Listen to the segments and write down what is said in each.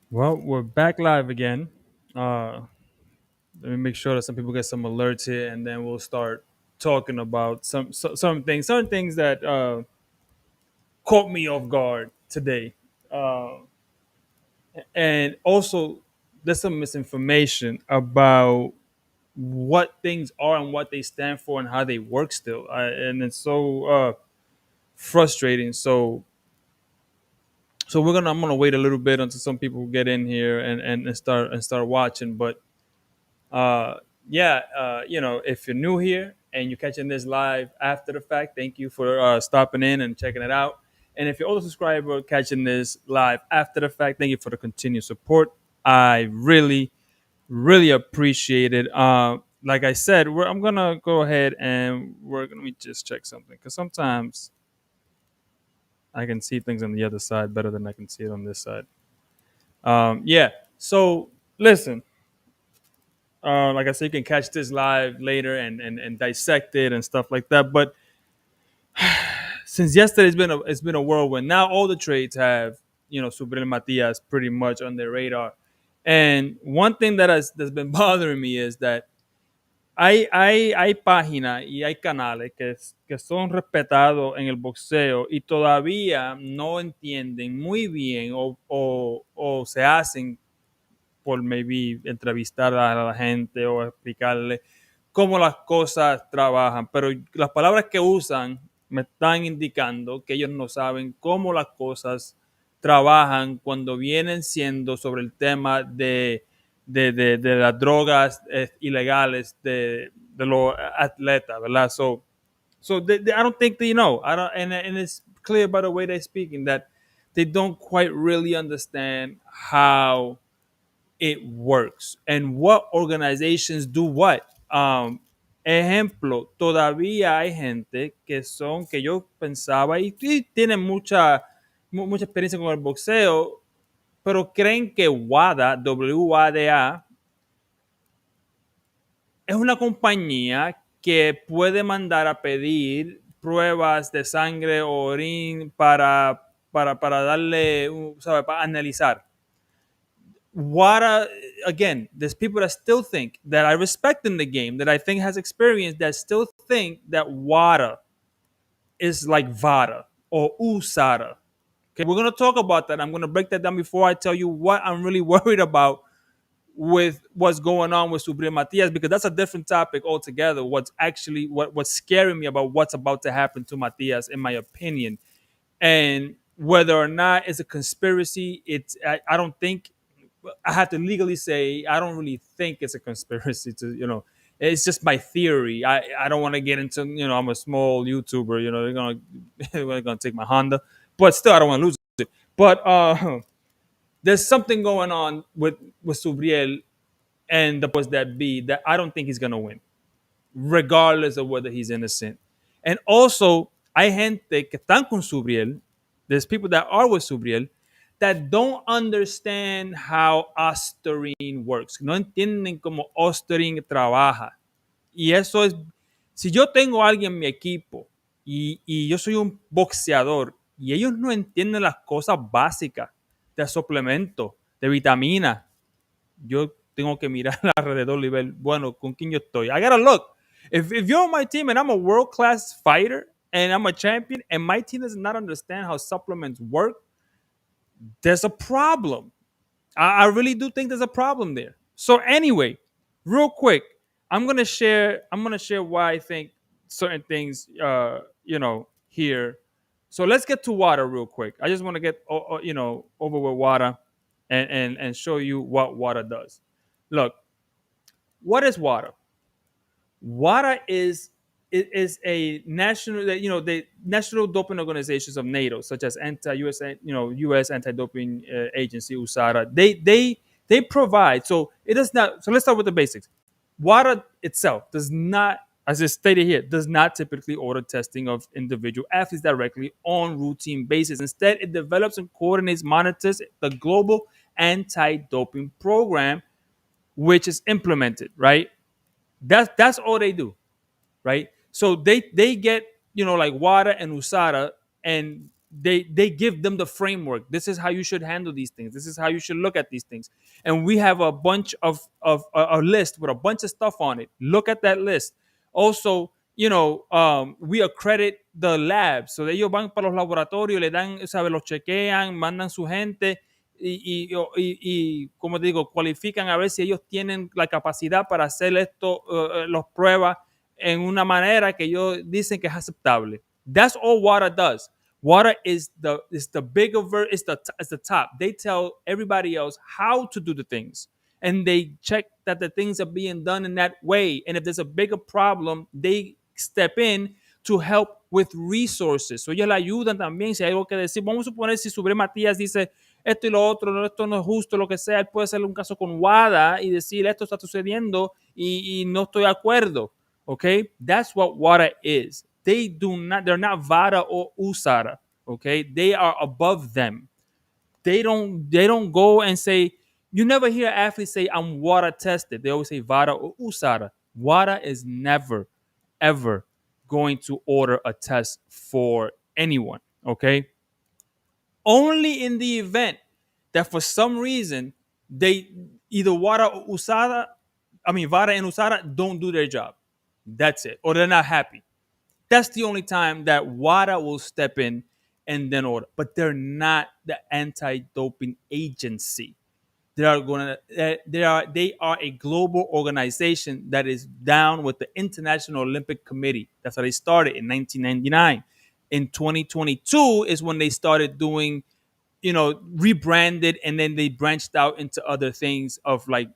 Well, we're back live again. Uh, Let me make sure that some people get some alerts here, and then we'll start talking about some things that caught me off guard today, uh, and also there's some misinformation about what things are and what they stand for and how they work still, and it's so frustrating. So I'm gonna wait a little bit until some people get in here and start watching, but uh, yeah, if you're new here and you're catching this live after the fact, thank you for stopping in and checking it out. And if you're also a subscriber catching this live after the fact, thank you for the continued support. I really, really appreciate it. Like I said, I'm gonna go ahead and let me just check something because sometimes I can see things on the other side better than I can see it on this side. Yeah. So listen, like I said, you can catch this live later and dissect it and stuff like that. But since yesterday, it's been a whirlwind. Now all the trades have Subriel Matias pretty much on their radar. And one thing that's been bothering me is that hay páginas y hay canales que son respetados en el boxeo y todavía no entienden muy bien o se hacen por maybe entrevistar a la gente o explicarle cómo las cosas trabajan, pero las palabras que usan me están indicando que ellos no saben cómo las cosas trabajan cuando vienen siendo sobre el tema de las drogas ilegales de los atletas, ¿verdad? I don't think they know. I don't, and it's clear by the way they're speaking that they don't quite really understand how it works and what organizations do what. Ejemplo, todavía hay gente que yo pensaba y tienen mucha experiencia con el boxeo, pero creen que WADA, WADA, es una compañía que puede mandar a pedir pruebas de sangre o orín para darle, ¿sabe? Para analizar. Again, there's people that still think that I respect in the game, that I think has experience, that still think that WADA is like VADA or USADA. Okay, we're gonna talk about that. I'm gonna break that down before I tell you what I'm really worried about with what's going on with Subriel Matias, because that's a different topic altogether. What's scaring me about what's about to happen to Matias, in my opinion, and whether or not it's a conspiracy. I don't think I have to legally say I don't really think it's a conspiracy it's just my theory. I don't want to get into I'm a small YouTuber, they're gonna they're gonna take my Honda, but still I don't want to lose it. But there's something going on with Subriel and the powers that be that I don't think he's gonna win, regardless of whether he's innocent. And also, hay gente que están con Subriel. There's people that are with Subriel that don't understand how Osterine works. No entienden cómo Osterine trabaja. Y eso es, si yo tengo a alguien en mi equipo y yo soy un boxeador y ellos no entienden las cosas básicas de suplemento, de vitamina, yo tengo que mirar alrededor y ver, bueno, ¿con quién yo estoy? I gotta look. If you're on my team and I'm a world class fighter and I'm a champion and my team does not understand how supplements work, there's a problem. I really do think there's a problem there. So anyway, real quick, I'm gonna share why I think certain things here. So let's get to water real quick. I just want to get over with water and show you what water does. Look, what is water? WADA is a national, the national doping organizations of NATO, such as anti-US, U.S. anti-doping agency USADA. They provide. So it does not. So let's start with the basics. WADA itself does not, as it's stated here, does not typically order testing of individual athletes directly on routine basis. Instead, it develops and coordinates, monitors the global anti-doping program, which is implemented. Right. That's all they do, right? So they get like WADA and USADA, and they give them the framework. This is how you should handle these things. This is how you should look at these things. And we have a bunch of a list with a bunch of stuff on it. Look at that list. Also, we accredit the labs. So ellos van para los laboratorios, le dan, ¿sabes? Los chequean, mandan su gente como te digo, cualifican a ver si ellos tienen la capacidad para hacer esto, las pruebas en una manera que ellos dicen que es aceptable. That's all WADA does. WADA is the bigger is the top. They tell everybody else how to do the things, and they check that the things are being done in that way. And if there's a bigger problem, they step in to help with resources. So ellos le ayudan también si hay algo que decir. Vamos a suponer si Subriel Matias dice esto y lo otro, no, esto no es justo, lo que sea, él puede hacerle un caso con WADA y decir esto está sucediendo y no estoy de acuerdo. Okay, that's what WADA is. They're not VADA or USADA. Okay, they are above them. They don't go and say, you never hear athletes say I'm WADA tested. They always say VADA or USADA. WADA is never, ever going to order a test for anyone. Okay, only in the event that for some reason they either WADA or USADA, VADA and USADA don't do their job. That's it. Or they're not happy. That's the only time that WADA will step in and then order. But they're not the anti-doping agency. They are a global organization that is down with the International Olympic Committee. That's how they started in 1999. In 2022 is when they started doing, rebranded, and then they branched out into other things of like,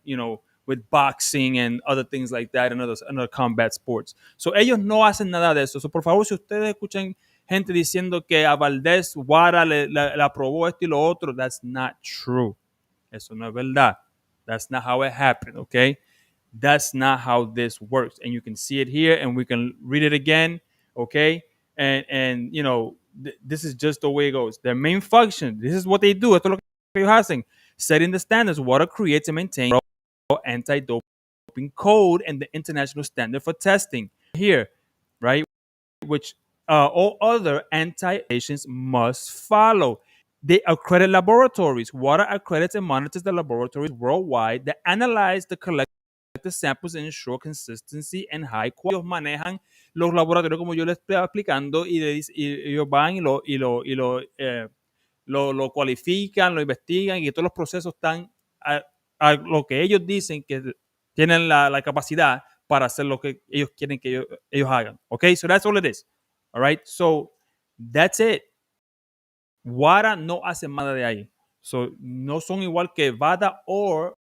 with boxing and other things like that and other combat sports. So ellos no hacen nada de eso. So por favor, si ustedes escuchan gente diciendo que a Valdés Guara le aprobó esto y lo otro, that's not true. Eso no es verdad. That's not how it happened, okay? That's not how this works. And you can see it here, and we can read it again, okay? And this is just the way it goes. Their main function, this is what they do. Esto es lo que ellos hacen. Setting the standards, WADA creates and maintains anti-doping code and the international standard for testing. Here, right? Which all other anti-nations must follow. They accredit laboratories. WADA accredits and monitors the laboratories worldwide that analyze the collected samples and ensure consistency and high quality. Ellos manejan los laboratorios como yo les estoy explicando y ellos van lo cualifican, lo investigan y todos los procesos están a lo que ellos dicen que tienen la capacidad para hacer lo que ellos quieren que ellos hagan. Okay, so that's all it is. All right, so that's it. WADA no hace nada de ahí. So no son igual que VADA or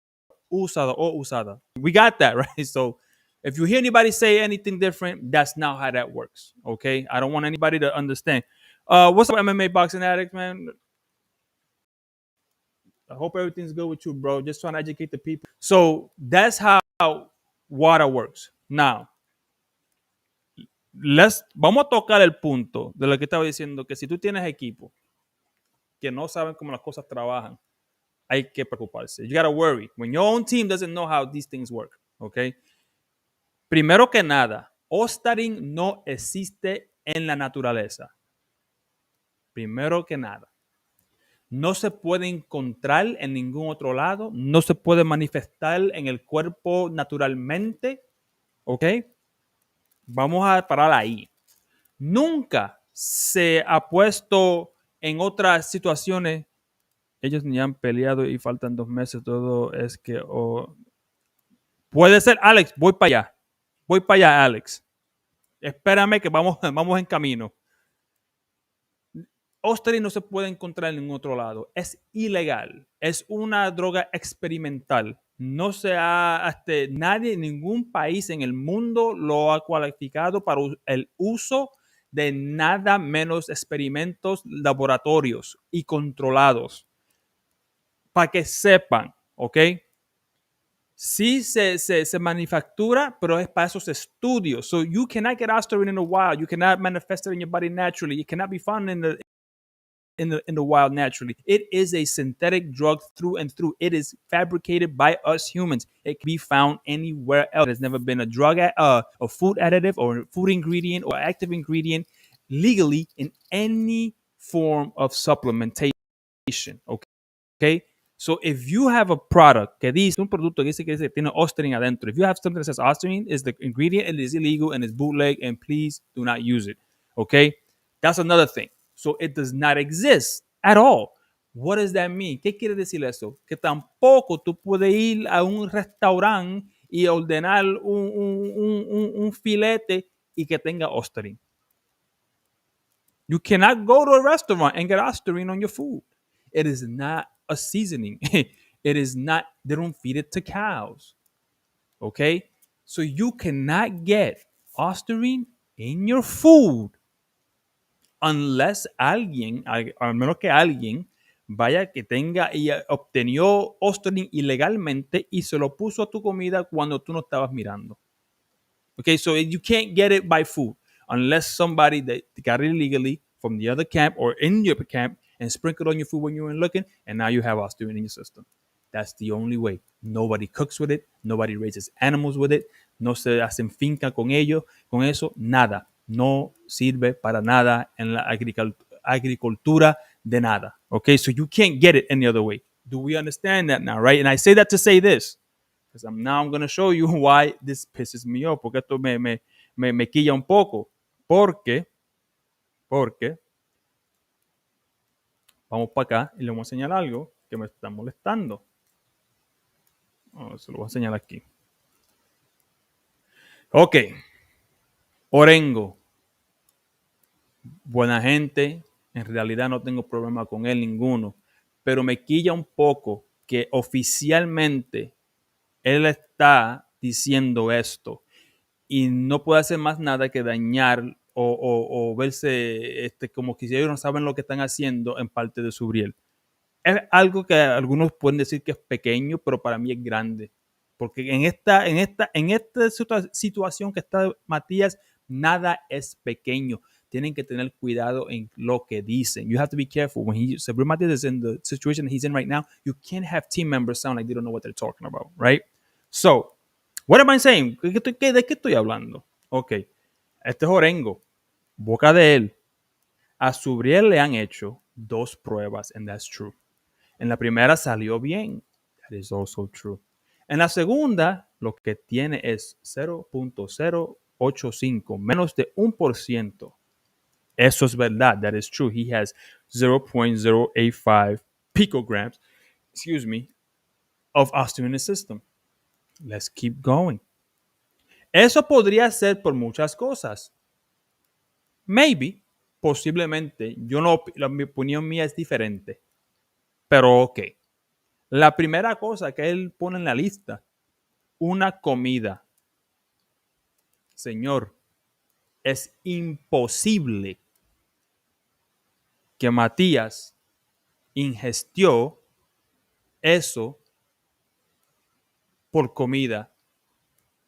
USADA. We got that, right? So if you hear anybody say anything different, that's not how that works. Okay, I don't want anybody to understand. What's up, MMA boxing addicts, man? I hope everything's good with you, bro. Just trying to educate the people. So that's how WADA works. Now, vamos a tocar el punto de lo que estaba diciendo, que si tú tienes equipo que no saben cómo las cosas trabajan, hay que preocuparse. You gotta worry. When your own team doesn't know how these things work, okay? Primero que nada, Ostarin no existe en la naturaleza. Primero que nada. No se puede encontrar en ningún otro lado, no se puede manifestar en el cuerpo naturalmente, ¿ok? Vamos a parar ahí. Nunca se ha puesto en otras situaciones, ellos ni han peleado y faltan 2 meses, todo es que... Puede ser, Alex, voy para allá, Alex. Espérame que vamos en camino. Osterine no se puede encontrar en ningún otro lado. Es ilegal. Es una droga experimental. No se ha, nadie, ningún país en el mundo lo ha cualificado para el uso de nada menos experimentos laboratorios y controlados. Para que sepan, ¿ok? Sí se manufactura, pero es para esos estudios. So you cannot get Osterine in the wild. You cannot manifest it in your body naturally. It cannot be found in the wild naturally. It is a synthetic drug through and through. It is fabricated by us humans. It can be found anywhere else. There's never been a drug, a food additive or food ingredient or active ingredient legally in any form of supplementation. Okay? So if you have a product que dice, un producto que dice tiene Osterine adentro, if you have something that says Osterine is the ingredient, it is illegal and it's bootleg, and please do not use it. Okay? That's another thing. So it does not exist at all. What does that mean? ¿Qué quiere decir eso? Que tampoco tú puedes ir a un restaurante y ordenar un filete y que tenga Osterine. You cannot go to a restaurant and get Osterine on your food. It is not a seasoning. It is not, they don't feed it to cows. Okay? So you cannot get Osterine in your food unless alguien, al menos que alguien vaya que tenga y obtenió Osterine ilegalmente y se lo puso a tu comida cuando tú no estabas mirando. Okay, so you can't get it by food unless somebody that got it illegally from the other camp or in your camp and sprinkled on your food when you weren't looking, and now you have Osterine in your system. That's the only way. Nobody cooks with it. Nobody raises animals with it. No se hacen finca con ello, con eso, nada. No sirve para nada en la agricultura de nada. Okay, so you can't get it any other way. Do we understand that now, right? And I say that to say this. Because now I'm going to show you why this pisses me off. Porque esto me quilla un poco. Porque vamos para acá y le voy a enseñar algo que me está molestando. Se lo voy a enseñar aquí. Ok. Orengo. Buena gente. En realidad no tengo problema con él ninguno. Pero me quilla un poco que oficialmente él está diciendo esto y no puede hacer más nada que dañar o verse como que ellos no saben lo que están haciendo en parte de Subriel. Es algo que algunos pueden decir que es pequeño, pero para mí es grande. Porque en esta situación que está Matías, nada es pequeño. Tienen que tener cuidado en lo que dicen. You have to be careful. When Subriel Matias is in the situation he's in right now, you can't have team members sound like they don't know what they're talking about, right? So, what am I saying? ¿De qué estoy hablando? Ok, este es Orengo, boca de él. A Subriel le han hecho 2 pruebas, and that's true. En la primera salió bien. That is also true. En la segunda, lo que tiene es 0.085, menos de 1%. Eso es verdad. That is true. He has 0.085 picograms, of Osterine in his system. Let's keep going. Eso podría ser por muchas cosas. Maybe, posiblemente. Mi opinión mía es diferente. Pero ok. La primera cosa que él pone en la lista, una comida. Señor, es imposible que Matías ingestió eso por comida.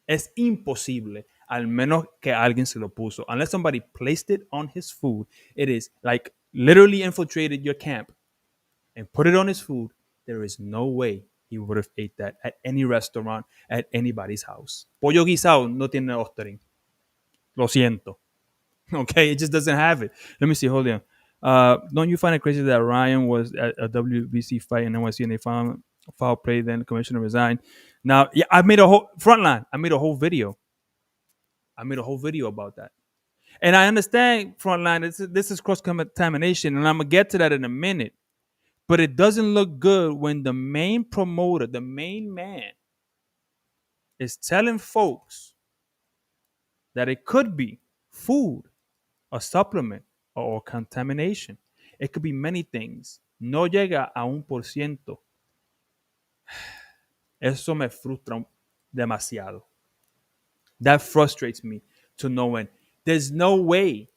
Es imposible, al menos que alguien se lo puso. Unless somebody placed it on his food, it is like literally infiltrated your camp and put it on his food. There is no way he would have ate that at any restaurant, at anybody's house. Pollo guisado no tiene Osterine. Lo siento. Okay, it just doesn't have it. Let me see. Hold on. Don't you find it crazy that Ryan was at a WBC fight in NYC and they found foul play, then the commissioner resigned? Now, yeah, I made a whole video. I made a whole video about that. And I understand, Frontline, this is cross-contamination, and I'm going to get to that in a minute. But it doesn't look good when the main promoter, the main man, is telling folks that it could be food, a supplement, or contamination. It could be many things. No llega a 1%. Eso me frustra demasiado. That frustrates me to no end. There's no way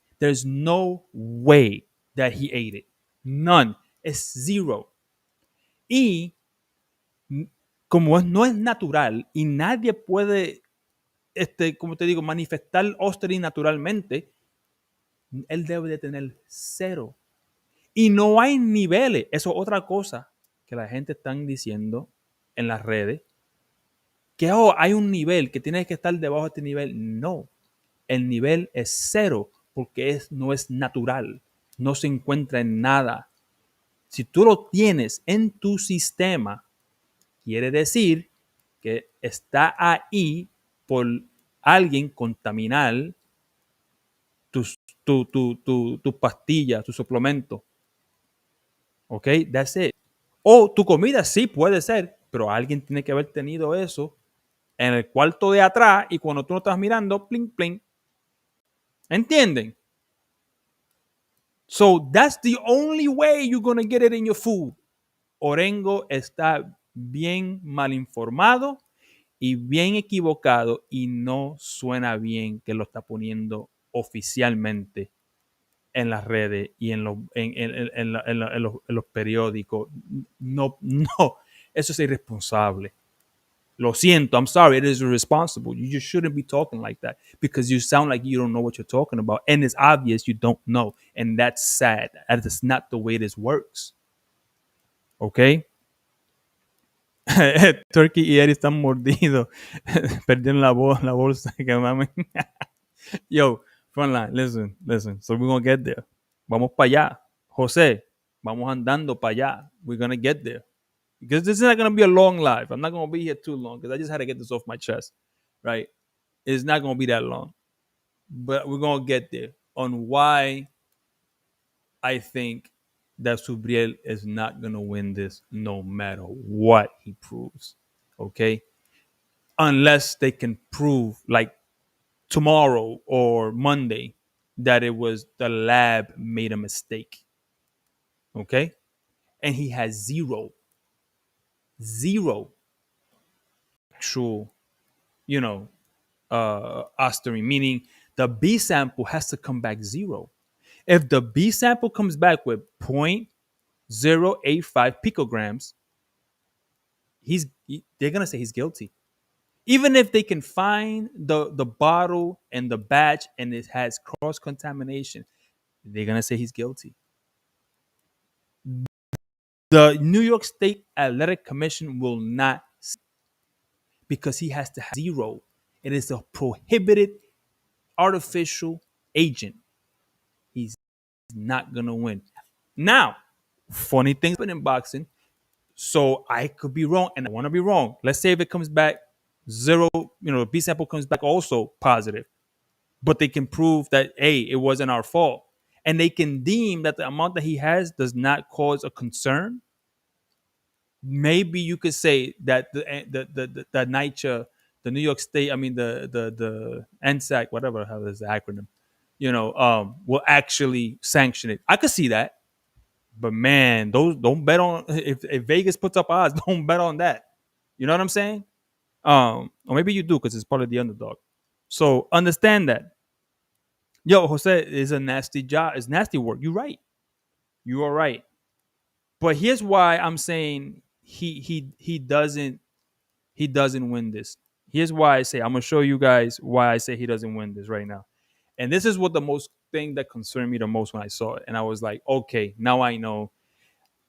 that he ate it. None. Es zero. Y como no es natural y nadie puede, como te digo, manifestar Osterine naturalmente, él debe de tener 0. Y no hay niveles. Eso es otra cosa que la gente está diciendo en las redes. Que hay un nivel que tiene que estar debajo de este nivel. No. El nivel es 0 porque no es natural. no se encuentra en nada. Si tú lo tienes en tu sistema, quiere decir que está ahí por alguien contaminar tus pastillas, tu suplemento. ¿Ok? That's it. O tu comida sí puede ser, pero alguien tiene que haber tenido eso en el cuarto de atrás y cuando tú no estás mirando, pling, pling. ¿Entienden? So that's the only way you're going to get it in your food. Orengo está bien mal informado y bien equivocado y no suena bien que lo está poniendo oficialmente en las redes y en los periódicos. No, no, eso es irresponsable. Lo siento, I'm sorry, it is irresponsible. You just shouldn't be talking like that because you sound like you don't know what you're talking about. And it's obvious you don't know. And that's sad. That is not the way this works. Okay? Turkey y Eddie están mordidos. Perdieron la bolsa. Que mamen. Yo, frontline, listen. So we're going to get there. Vamos para allá. José, vamos andando para allá. We're going to get there. Because this is not going to be a long life. I'm not going to be here too long because I just had to get this off my chest. Right? It's not going to be that long. But we're going to get there on why I think that Subriel is not going to win this no matter what he proves. Okay? Unless they can prove, like tomorrow or Monday, that it was the lab made a mistake. Okay? And he has zero actual, ostering, meaning the B sample has to come back zero. If the B sample comes back with 0.085 picograms, they're gonna say he's guilty. Even if they can find the bottle and the batch and it has cross contamination, they're gonna say he's guilty. The New York State Athletic Commission will not, because he has to have zero. It is a prohibited artificial agent. He's not gonna win. Now, funny things in boxing. So I could be wrong, and I want to be wrong. Let's say if it comes back zero, the B sample comes back also positive, but they can prove that, hey, it wasn't our fault, and they can deem that the amount that he has does not cause a concern. Maybe you could say that the NYCHA, the New York State, I mean the NSAC, whatever how is the acronym, will actually sanction it. I could see that. But man, those don't bet on if Vegas puts up odds, don't bet on that. You know what I'm saying? Or maybe you do because it's part of the underdog. So understand that. Yo, Jose, is a nasty job. It's nasty work. You're right. You are right. But here's why I'm saying he doesn't win this. Here's why I say I'm gonna show you guys why I say he doesn't win this right now. And this is what the most thing that concerned me the most when I saw it. And I was like, okay, now I know.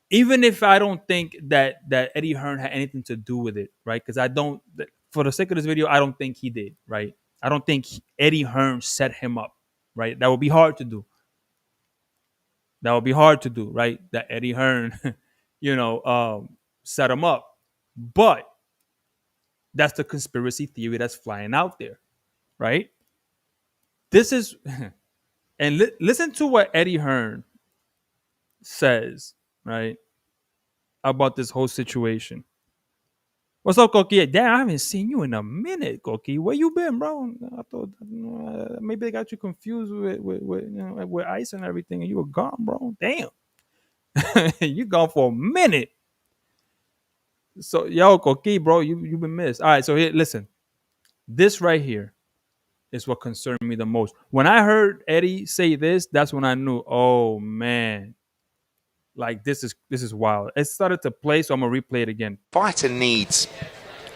Even if I don't think that Eddie Hearn had anything to do with it, right? Because I don't, for the sake of this video, I don't think he did, right? I don't think Eddie Hearn set him up, right? That would be hard to do. Right? That Eddie Hearn, set him up. But that's the conspiracy theory that's flying out there, right? This is, and listen to what Eddie Hearn says, right, about this whole situation. What's up, Koki? Damn, I haven't seen you in a minute, Koki. Where you been, bro? I thought maybe they got you confused with ice and everything, and you were gone, bro. Damn, you gone for a minute. So, yo, Koki, bro, you've been missed. All right, so here, listen. This right here is what concerned me the most. When I heard Eddie say this, that's when I knew, oh man, like this is wild. It started to play, so I'm gonna replay it again. Fighter needs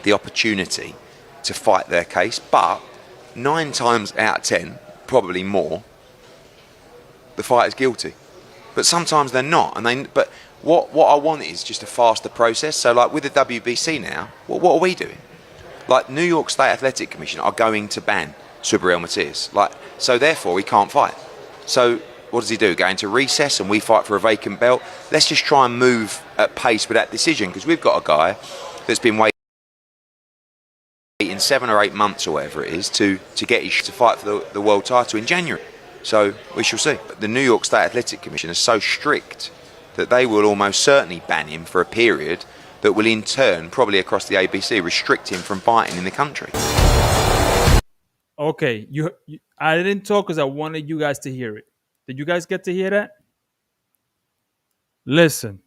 the opportunity to fight their case, but 9 times out of 10, probably more, the fighter's guilty. But sometimes they're not, but what I want is just a faster process. So like with the WBC now, what are we doing? Like New York State Athletic Commission are going to ban Subriel Matias. So therefore he can't fight. So what does he do? Go into recess and we fight for a vacant belt? Let's just try and move at pace with that decision, because we've got a guy that's been waiting 7 or 8 months or whatever it is to get his to fight for the world title in January. So we shall see. But the New York State Athletic Commission is so strict that they will almost certainly ban him for a period that will in turn, probably across the ABC, restrict him from fighting in the country. Okay, I didn't talk because I wanted you guys to hear it. Did you guys get to hear that? Listen.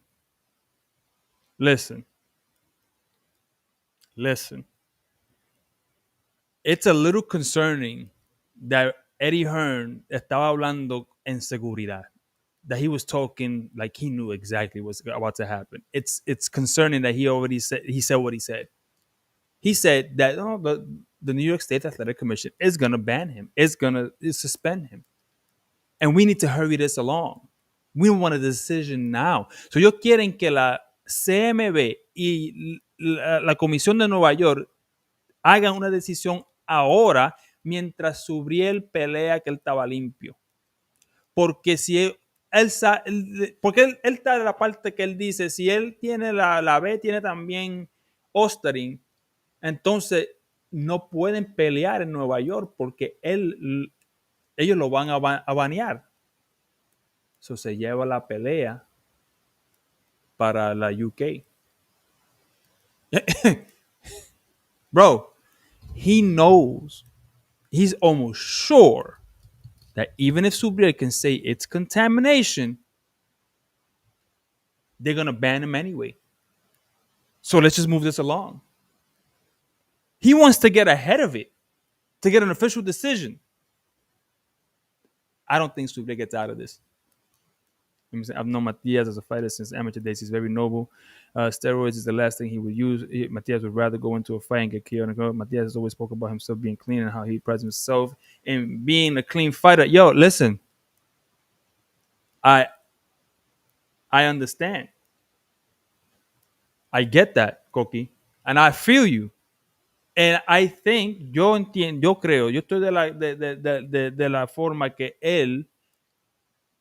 It's a little concerning that Eddie Hearn estaba hablando en seguridad. That he was talking like he knew exactly what's about to happen. It's concerning that he said what he said. He said that the New York State Athletic Commission is going to ban him. It's going to suspend him. And we need to hurry this along. We want a decision now. So ellos quieren que la CMB y la Comisión de Nueva York hagan una decisión ahora mientras Subriel pelea que él estaba limpio. Porque si él está de la parte que él dice, si él tiene la B, tiene también Ostering, entonces no pueden pelear en Nueva York porque ellos lo van a banear. So se lleva la pelea para la UK. Bro, he knows, he's almost sure that even if Subriel can say it's contamination, they're going to ban him anyway. So let's just move this along. He wants to get ahead of it, to get an official decision. I don't think Subriel gets out of this. I've known Matias as a fighter since amateur days. He's very noble. Steroids is the last thing he would use. Matias would rather go into a fight and get killed. Matias has always spoke about himself being clean and how he prides himself in being a clean fighter. Yo, listen. I understand. I get that, Koki. And I feel you. And I think, yo entiendo, yo creo, yo estoy de la forma que él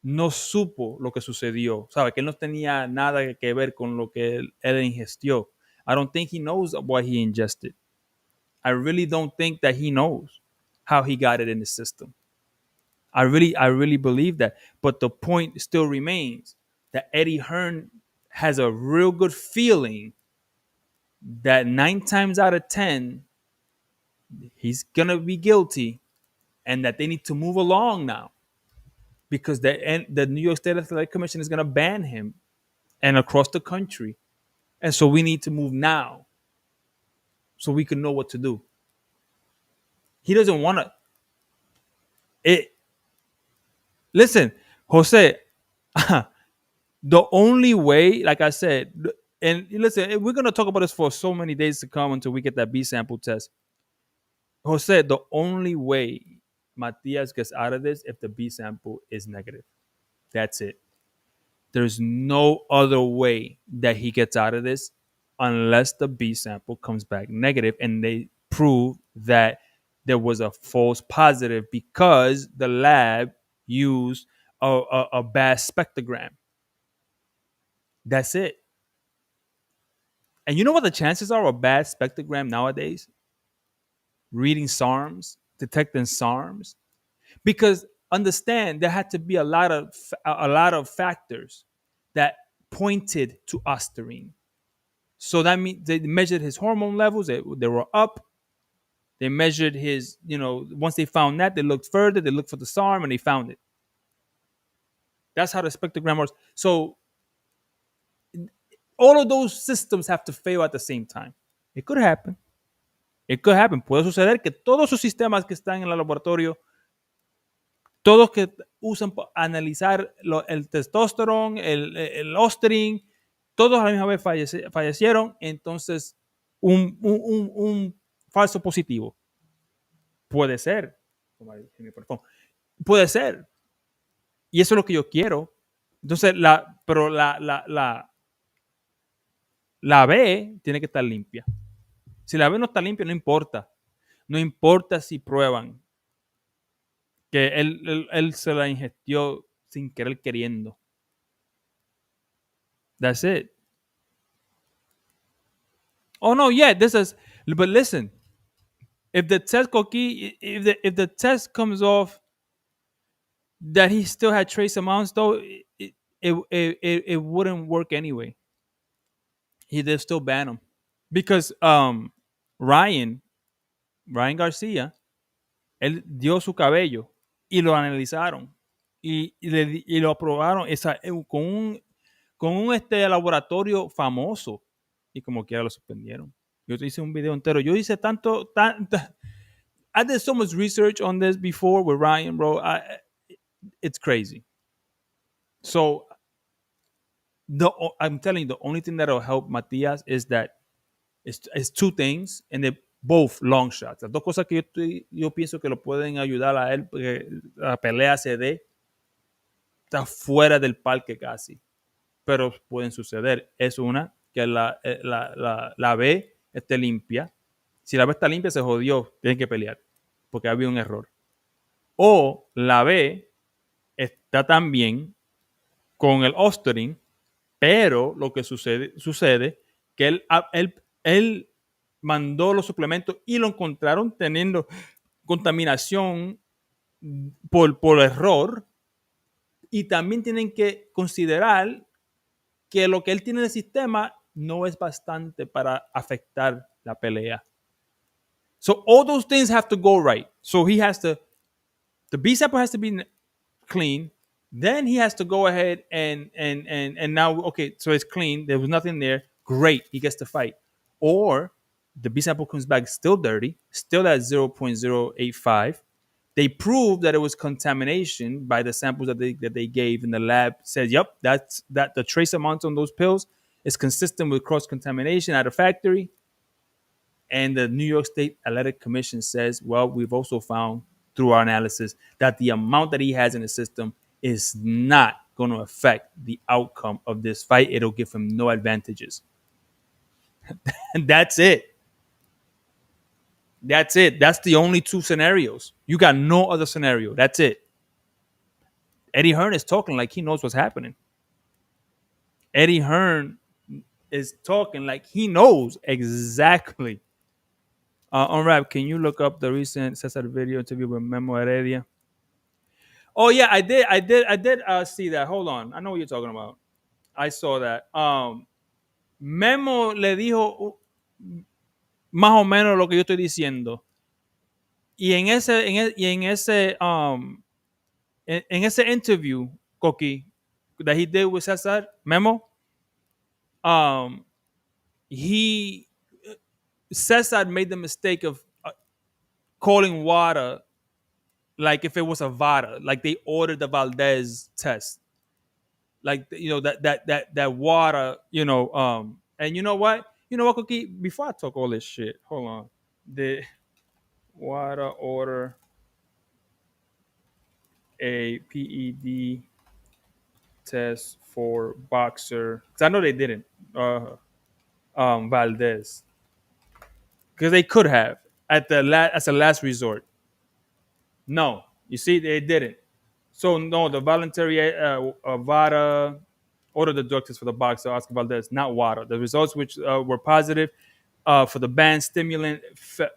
no supo lo que sucedió, ¿sabe? Que él no tenía nada que ver con lo que él ingestió. I don't think he knows what he ingested. I really don't think that he knows how he got it in the system. I really believe that. But the point still remains that Eddie Hearn has a real good feeling that 9 times out of 10, he's going to be guilty and that they need to move along now. Because the New York State Athletic Commission is going to ban him and across the country. And so we need to move now so we can know what to do. He doesn't want to. Listen, Jose, the only way, like I said, and listen, we're going to talk about this for so many days to come until we get that B sample test. Jose, the only way Matias gets out of this if the B sample is negative. That's it. There's no other way that he gets out of this unless the B sample comes back negative and they prove that there was a false positive because the lab used a bad spectrogram. That's it. And you know what the chances are of a bad spectrogram nowadays? Reading SARMs, detecting SARMs, because understand there had to be a lot of factors that pointed to Ostering. So that means they measured his hormone levels; they were up. They measured his, once they found that, they looked further. They looked for the SARM and they found it. That's how the spectrogram works. So all of those systems have to fail at the same time. It could happen. It could happen. Puede suceder que todos esos sistemas que están en el laboratorio, todos que usan para analizar el testosterone, el Ostering, todos a la misma vez fallecieron. Entonces, un falso positivo. Puede ser. Puede ser. Y eso es lo que yo quiero. Entonces, pero la B tiene que estar limpia. Si la B no está limpia, no importa. No importa si prueban que él se la ingestió sin querer queriendo. That's it. Oh no, yeah, this is. But listen, if the test Coqui, if the test comes off that he still had trace amounts, though, it wouldn't work anyway. He did still ban him because Ryan Ryan García, él dio su cabello y lo analizaron y lo aprobaron con un laboratorio famoso y como quiera lo suspendieron. Yo te hice un video entero. Yo hice I did so much research on this before with Ryan, bro. It's crazy. So I'm telling you, the only thing that'll help Matias is that it's two things, and they're both long shots. Las dos cosas que yo pienso que lo pueden ayudar a él, porque la pelea se dé, está fuera del parque casi, pero pueden suceder. Es una, que la B esté limpia. Si la B está limpia, se jodió, tienen que pelear, porque había un error. O la B está también con el Osterin, pero lo que sucede que él mandó los suplementos y lo encontraron teniendo contaminación por error. Y también tienen que considerar que lo que él tiene en el sistema no es bastante para afectar la pelea. So all those things have to go right. So the B sample has to be clean. Then he has to go ahead and now, okay, so it's clean. There was nothing there. Great, he gets to fight. Or the B sample comes back still dirty, still at 0.085. They proved that it was contamination by the samples that they gave in the lab. Said, yep, that the trace amounts on those pills is consistent with cross contamination at a factory. And the New York State Athletic Commission says, well, we've also found through our analysis that the amount that he has in the system is not going to affect the outcome of this fight. It'll give him no advantages. And that's it. That's it. That's the only two scenarios. You got no other scenario. That's it. Eddie Hearn is talking like he knows what's happening. Eddie Hearn is talking like he knows exactly. Unwrap, can you look up the recent Cesar video interview with Memo Heredia? Oh yeah, I did see that. Hold on, I know what you're talking about. I saw that. Memo le dijo más o menos lo que yo estoy diciendo. Y en ese interview, Coqui, that he did with Cesar, Memo, um, he Cesar made the mistake of calling WADA like if it was a VADA, like they ordered the Valdez test, like that WADA, and you know what, Cookie? Before I talk all this shit, hold on, the WADA order a PED test for boxer, because I know they didn't, Valdez, because they could have as a last resort. No, you see, they didn't. So no, the voluntary VADA ordered the drug test for the boxer Oscar Valdez, not WADA. The results, which were positive for the banned stimulant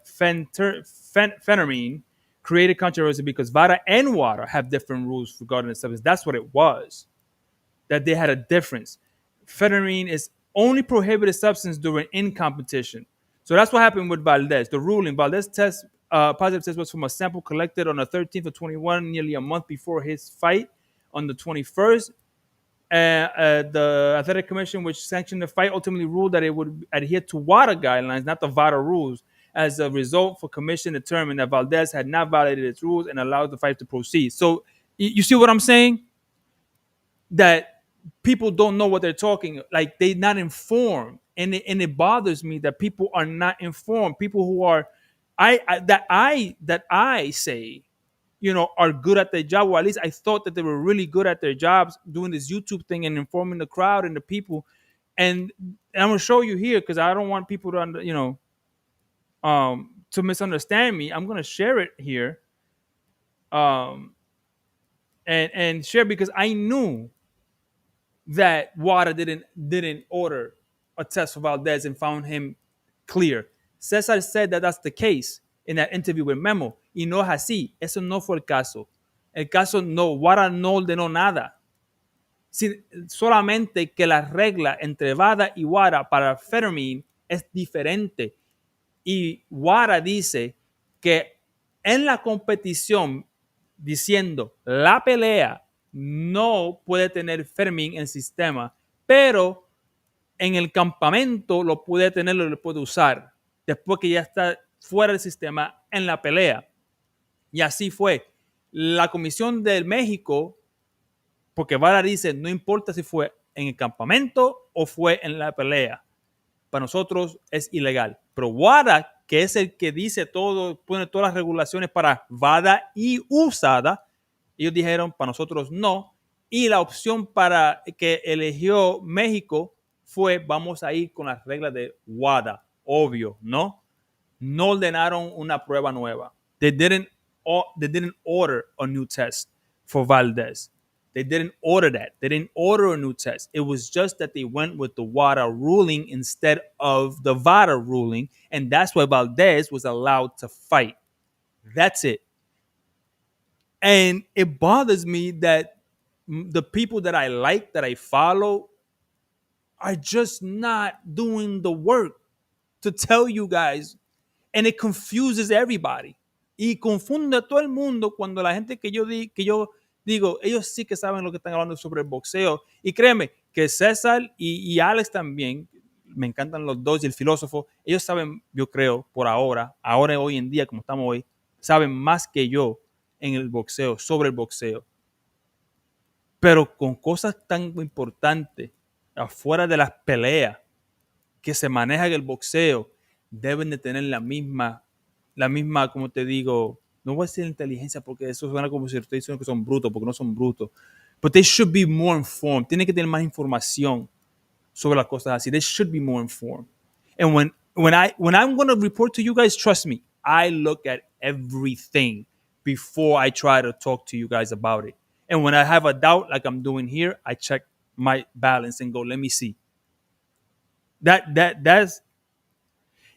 phentermine, created controversy because VADA and WADA have different rules regarding the substance. That's what it was. That they had a difference. Phentermine is only prohibited substance during in competition. So that's what happened with Valdez. The ruling, Valdez test positive test was from a sample collected on the 13th of 21, nearly a month before his fight on the 21st. The Athletic Commission, which sanctioned the fight, ultimately ruled that it would adhere to WADA guidelines, not the VADA rules. As a result, the commission determined that Valdez had not violated its rules and allowed the fight to proceed. So you see what I'm saying? That people don't know what they're talking, like they're not informed, and it bothers me that people are not informed. People who are, I say, are good at their job, or at least I thought that they were really good at their jobs, doing this YouTube thing and informing the crowd and the people. And I'm gonna show you here because I don't want people to, to misunderstand me. I'm gonna share it here. and share because I knew that WADA didn't order a test for Valdez and found him clear. Cesar said that that's the case in that interview with Memo. Y no es así. Eso no fue el caso. El caso no, WADA no ordenó nada. Solamente que la regla entre VADA y WADA para Fermin es diferente. Y WADA dice que en la competición, diciendo la pelea no puede tener Fermín en el sistema, pero en el campamento lo puede tener, lo puede usar después que ya está fuera del sistema en la pelea. Y así fue. La Comisión de México, porque Vara dice, no importa si fue en el campamento o fue en la pelea, para nosotros es ilegal. Pero WADA, que es el que dice todo, pone todas las regulaciones para VADA y USADA, ellos dijeron para nosotros no. Y la opción para que eligió México fue vamos a ir con las reglas de WADA, obvio, ¿no? No ordenaron una prueba nueva. They didn't order a new test for Valdez. They didn't order that. They didn't order a new test. It was just that they went with the WADA ruling instead of the VADA ruling, and that's why Valdez was allowed to fight. That's it. And it bothers me that the people that I like, that I follow, are just not doing the work to tell you guys, and it confuses everybody. Y confunde a todo el mundo cuando la gente que yo digo, ellos sí que saben lo que están hablando sobre el boxeo. Y créeme que César y Alex también, me encantan los dos y el filósofo, ellos saben, yo creo, por ahora hoy en día, como estamos hoy, saben más que yo en el boxeo, sobre el boxeo. Pero con cosas tan importantes, afuera de las peleas, que se maneja en el boxeo, deben de tener la misma, como te digo, no voy a decir inteligencia porque eso suena como si estoy diciendo que son brutos, porque no son brutos. But they should be more informed. Tienen que tener más información sobre las cosas así. They should be more informed. And when I'm going to report to you guys, trust me, I look at everything before I try to talk to you guys about it. And when I have a doubt, like I'm doing here, I check my balance and go, let me see. That's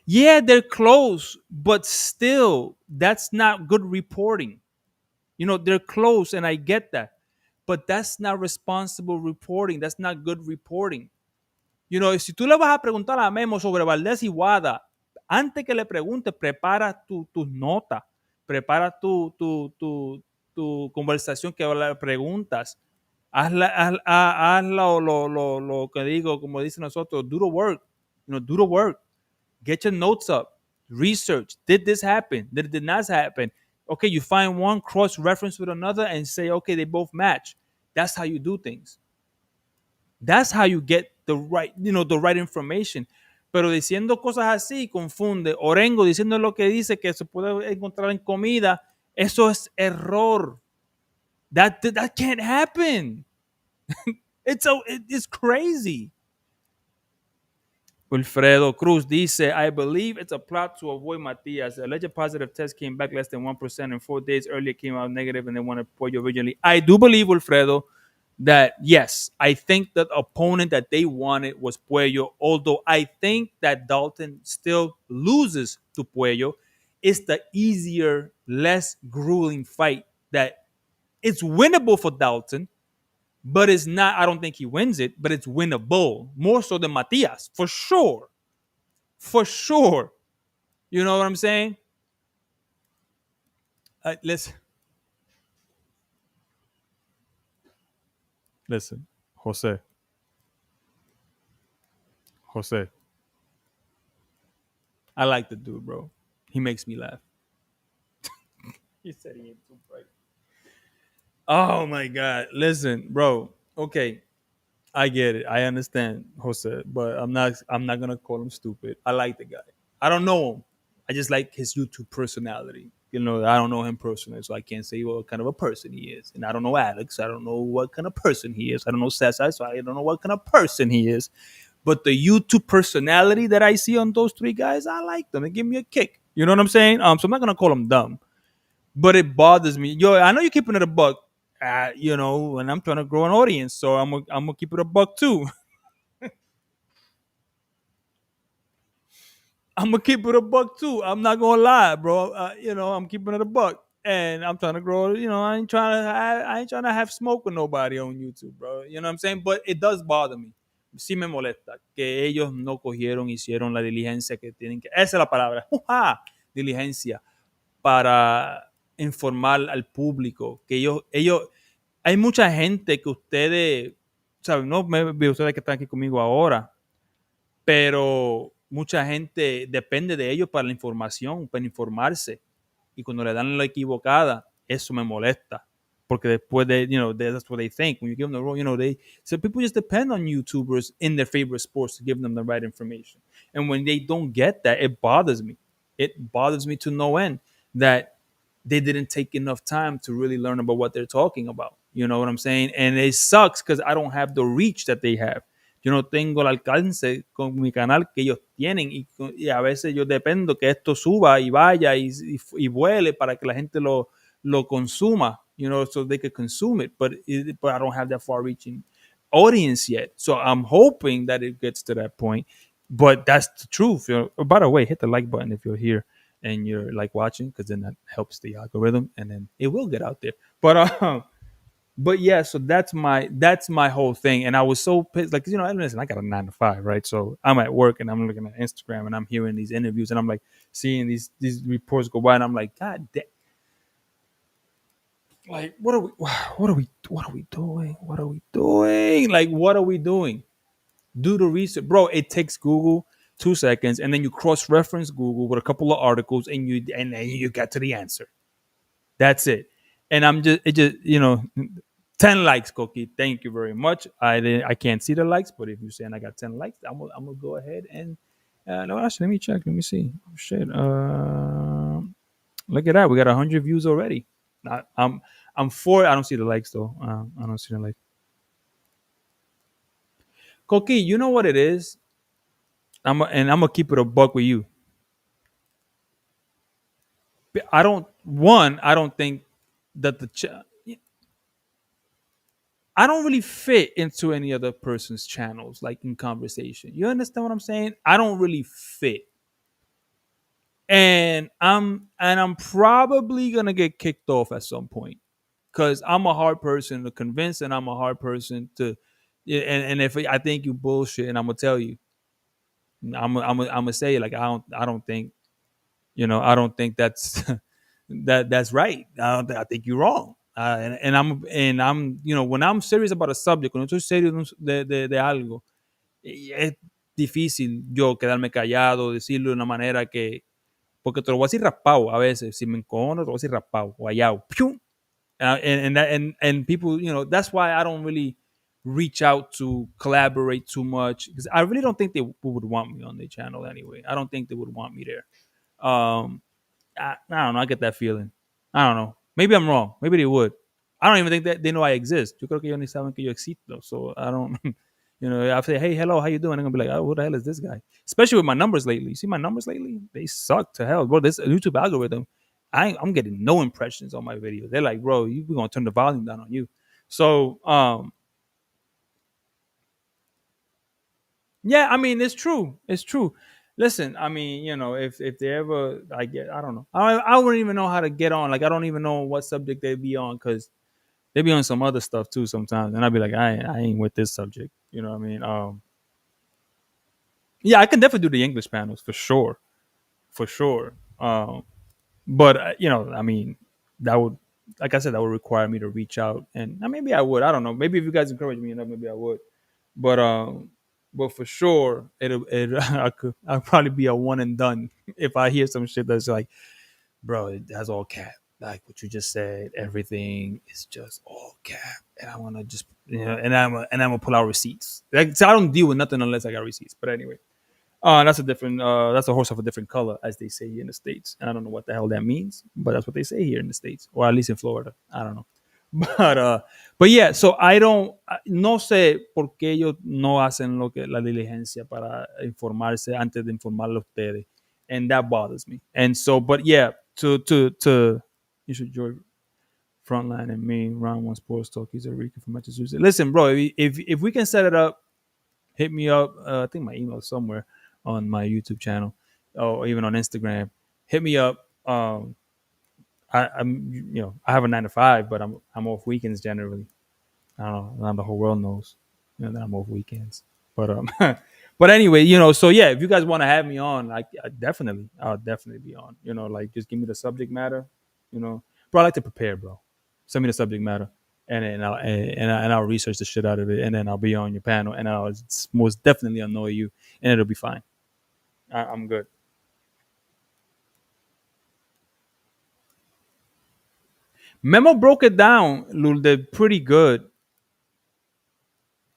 yeah, they're close, but still, that's not good reporting. You know, they're close, and I get that, but that's not responsible reporting. That's not good reporting. You know, si tú le vas a preguntar a Memo sobre Valdés y Wada, antes que le preguntes, prepara tus notas, prepara tu conversación que le preguntas. Haz lo que digo, como dicen nosotros, do the work. You know, do the work. Get your notes up. Research. Did this happen? Did it not happen? Okay, you find one, cross-reference with another, and say, okay, they both match. That's how you do things. That's how you get the right information. Pero diciendo cosas así confunde. Orengo diciendo lo que dice que se puede encontrar en comida, eso es error. That can't happen. It's crazy. Wilfredo Cruz dice, I believe it's a plot to avoid Matias. The alleged positive test came back less than 1%, and 4 days earlier came out negative, and they wanted Pollo originally. I do believe, Wilfredo, that yes, I think that opponent that they wanted was Puello, although I think that Dalton still loses to Puello. It's the easier, less grueling fight that it's winnable for Dalton, but it's not, I don't think he wins it, but it's winnable. More so than Matias, for sure. For sure. You know what I'm saying? Listen. Listen, Jose. I like the dude, bro. He makes me laugh. He said he ain't too bright. Oh my God. Listen, bro. Okay. I get it. I understand, Jose, but I'm not gonna call him stupid. I like the guy. I don't know him. I just like his YouTube personality. You know, I don't know him personally, so I can't say what kind of a person he is. And I don't know Alex. I don't know what kind of person he is. I don't know Cesar, so I don't know what kind of person he is. But the YouTube personality that I see on those three guys, I like them. They give me a kick. You know what I'm saying? So I'm not gonna call them dumb, but it bothers me. Yo, I know you're keeping it a buck. And I'm trying to grow an audience, so I'm gonna keep it a buck too. I'm gonna keep it a buck too. I'm not gonna lie, bro. I'm keeping it a buck, and I'm trying to grow. I ain't trying to have smoke with nobody on YouTube, bro. You know what I'm saying? But it does bother me. Sí me molesta que ellos no cogieron, hicieron la diligencia que tienen que. Esa es la palabra. ¡Uja! Diligencia para informar al público que hay mucha gente que ustedes, ¿saben? No me ve ustedes que están aquí conmigo ahora, pero mucha gente depende de ellos para la información, para informarse. Y cuando le dan la equivocada, eso me molesta. Porque después that's what they think. When you give them the wrong, so people just depend on YouTubers in their favorite sports to give them the right information. And when they don't get that, it bothers me. It bothers me to no end that they didn't take enough time to really learn about what they're talking about. You know what I'm saying? And it sucks because I don't have the reach that they have. Yo no tengo el alcance con mi canal que ellos tienen y a veces yo dependo que esto suba y vaya y vuele para que la gente lo consuma, so they could consume it. But I don't have that far-reaching audience yet. So I'm hoping that it gets to that point. But that's the truth. By the way, hit the like button if you're here and you're like watching, because then that helps the algorithm, and then it will get out there. But yeah, so that's my whole thing, and I was so pissed. Like, listen, I got a 9 to 5, right? So I'm at work and I'm looking at Instagram and I'm hearing these interviews and I'm like seeing these reports go by and I'm like, God damn, like what are we doing? What are we doing? Like, what are we doing? Do the research, bro. It takes Google 2 seconds, and then you cross-reference Google with a couple of articles, and then you get to the answer. That's it. And I'm just it just 10 likes, Cookie. Thank you very much. I can't see the likes, but if you're saying I got 10 likes, I'm gonna go ahead and no, actually, let me check. Let me see. Oh, shit. Look at that. We got 100 views already. I'm for. I don't see the likes though. I don't see the likes. Cookie, you know what it is. I'm gonna keep it a buck with you. I don't think that I don't really fit into any other person's channels, like in conversation. You understand what I'm saying? I don't really fit. And I'm probably gonna get kicked off at some point because I'm a hard person to convince, and I'm a hard person to. Yeah, and if I think you bullshit, and I'm gonna tell you, I'm gonna say, like, I don't think that's that's right. I think you're wrong. And I'm when I'm serious about a subject, cuando estoy serio de algo, es difícil yo quedarme callado, decirlo de una manera que, porque te lo voy a decir raspado a veces, si me encojono te lo voy a decir raspado, guayao, ¡pium! And people, that's why I don't really reach out to collaborate too much, because I really don't think they would want me on their channel anyway. I don't think they would want me there. Um, I don't know. I get that feeling. I don't know. Maybe I'm wrong. Maybe they would. I don't even think that they know I exist. Yo creo que ellos ni saben que yo existo. So I don't, I say, hey, hello, how you doing? I'm going to be like, oh, who the hell is this guy? Especially with my numbers lately. You see my numbers lately? They suck to hell. Bro, this YouTube algorithm, I'm getting no impressions on my videos. They're like, bro, we're going to turn the volume down on you. So, yeah, I mean, it's true. It's true. Listen, I mean, if they ever, I don't know. I wouldn't even know how to get on. Like, I don't even know what subject they'd be on, because they be on some other stuff too sometimes, and I'd be like, I ain't with this subject. You know what I mean? Yeah, I can definitely do the English panels for sure. But I mean, that would, like I said, that would require me to reach out, and maybe I would. I don't know. Maybe if you guys encourage me enough, maybe I would. But for sure, I'll probably be a one and done if I hear some shit that's like, bro, that's all cap. Like what you just said, everything is just all cap, and I want to just and I'm gonna pull out receipts. Like, so I don't deal with nothing unless I got receipts. But anyway, that's a horse of a different color, as they say here in the States. And I don't know what the hell that means, but that's what they say here in the States, or at least in Florida. I don't know. But yeah, so I don't, no sé por qué ellos no hacen la diligencia para informarse antes de informarle a ustedes. And that bothers me. And so, but yeah, to you should join Frontline and me, Round One Sports Talk. He's a Rican from Massachusetts. Listen, bro, if we can set it up, hit me up. I think my email is somewhere on my YouTube channel or even on Instagram. Hit me up. I'm I have a 9 to 5, but I'm off weekends generally. I don't know. Now the whole world knows that I'm off weekends. But but anyway, so yeah, if you guys want to have me on, I'll definitely be on. Like just give me the subject matter. Bro, I like to prepare, bro. Send me the subject matter, and I'll research the shit out of it, and then I'll be on your panel, and I'll most definitely annoy you, and it'll be fine. I'm good. Memo broke it down, Lul, pretty good.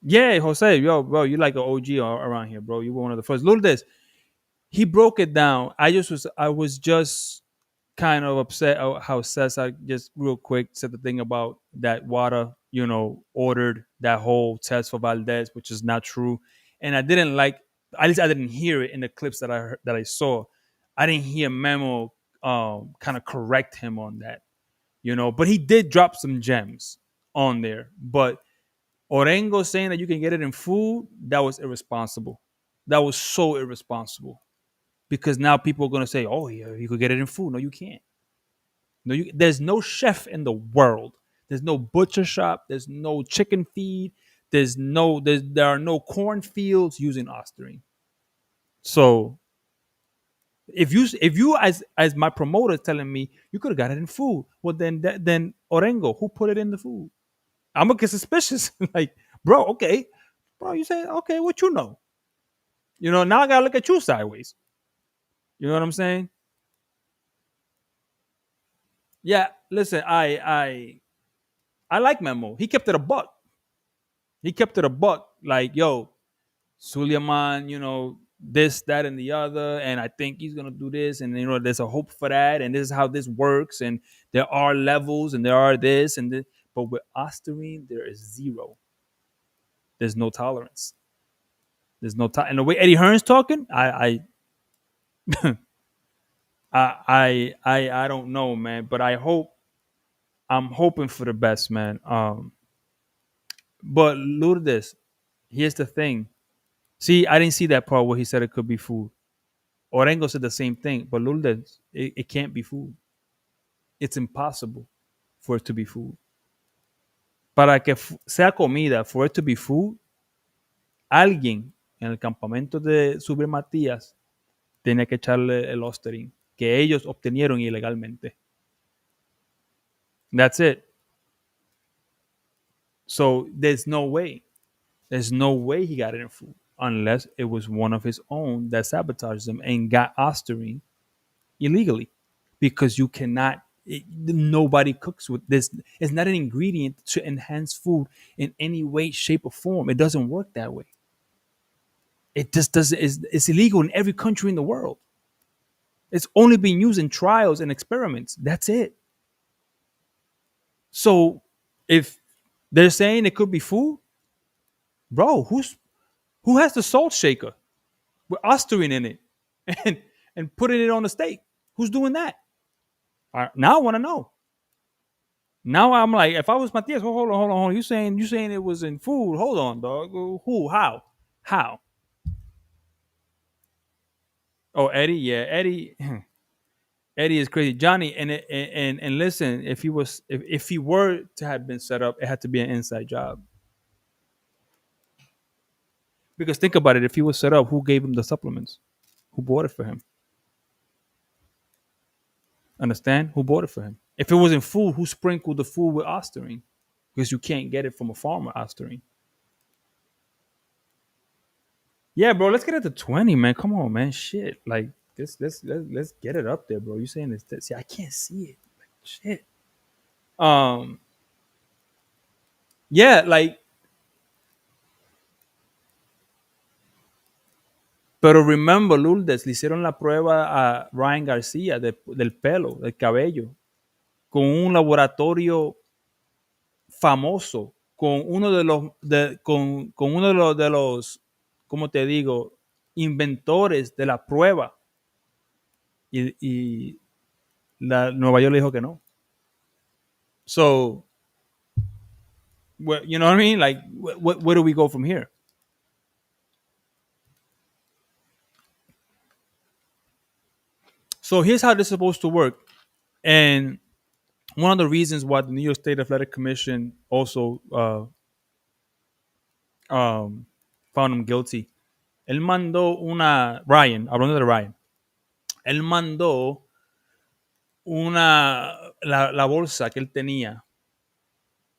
Yeah, Jose, yo, bro, you like an OG around here, bro. You were one of the first. Lourdes, he broke it down. I was just kind of upset how Cesar just real quick said the thing about that WADA, ordered that whole test for Valdez, which is not true. And I didn't like, at least I didn't hear it in the clips that I saw. I didn't hear Memo kind of correct him on that, but he did drop some gems on there. But Orengo saying that you can get it in food, that was irresponsible. That was so irresponsible because now people are going to say, oh, yeah, you could get it in food. No, you can't. No, there's no chef in the world. There's no butcher shop. There's no chicken feed. There are no cornfields using ostarine. So if you as my promoter is telling me you could have got it in food, well then Orengo, who put it in the food? I'm gonna get suspicious. Like, bro, okay, bro, you say okay, what you know? Now I gotta look at you sideways. You know what I'm saying? Yeah, listen, I like Memo. He kept it a buck. He kept it a buck. Like, yo, Suleiman, this, that, and the other, and I think he's gonna do this, and there's a hope for that, and this is how this works, and there are levels, and there are this and this, but with Ostarine, there is zero. There's no tolerance. There's no time. And the way Eddie Hearn's talking, I don't know, man. But I'm hoping for the best, man. But Lourdes, here's the thing. See, I didn't see that part where he said it could be food. Orengo said the same thing, but Lourdes, it can't be food. It's impossible for it to be food. Para que sea comida, for it to be food, alguien en el campamento de Subriel Matías tenía que echarle el Osterin que ellos obtenieron ilegalmente. That's it. So there's no way. There's no way he got it in food unless it was one of his own that sabotaged them and got Osterine illegally. Because you cannot, nobody cooks with this. It's not an ingredient to enhance food in any way, shape, or form. It doesn't work that way. It just doesn't, it's illegal in every country in the world. It's only being used in trials and experiments. That's it. So if they're saying it could be food, bro, who has the salt shaker with Osterine in it and putting it on the steak? Who's doing that? Now I want to know. Now I'm like, if I was Matias, hold on. You saying it was in food? Hold on, dog. Who? How? How? Oh, Eddie. Yeah, Eddie. Eddie is crazy, Johnny. And listen, if he were to have been set up, it had to be an inside job. Because think about it, if he was set up, who gave him the supplements? Who bought it for him? Understand? Who bought it for him? If it wasn't food, who sprinkled the food with Osterine? Because you can't get it from a farmer, Osterine. Yeah, bro, let's get it to 20, man. Come on, man. Shit. Like, let's get it up there, bro. You saying this? See, I can't see it. Like, shit. Um, yeah, like, pero remember, Lourdes, le hicieron la prueba a Ryan García del pelo, del cabello, con un laboratorio famoso, con uno de los, con uno de los, ¿cómo te digo? Inventores de la prueba. Y Nueva York le dijo que no. So, you know what I mean? Like, where do we go from here? So here's how this is supposed to work. And one of the reasons why the New York State Athletic Commission also found him guilty. Él mandó Ryan, hablando de Ryan, él mandó la bolsa que él tenía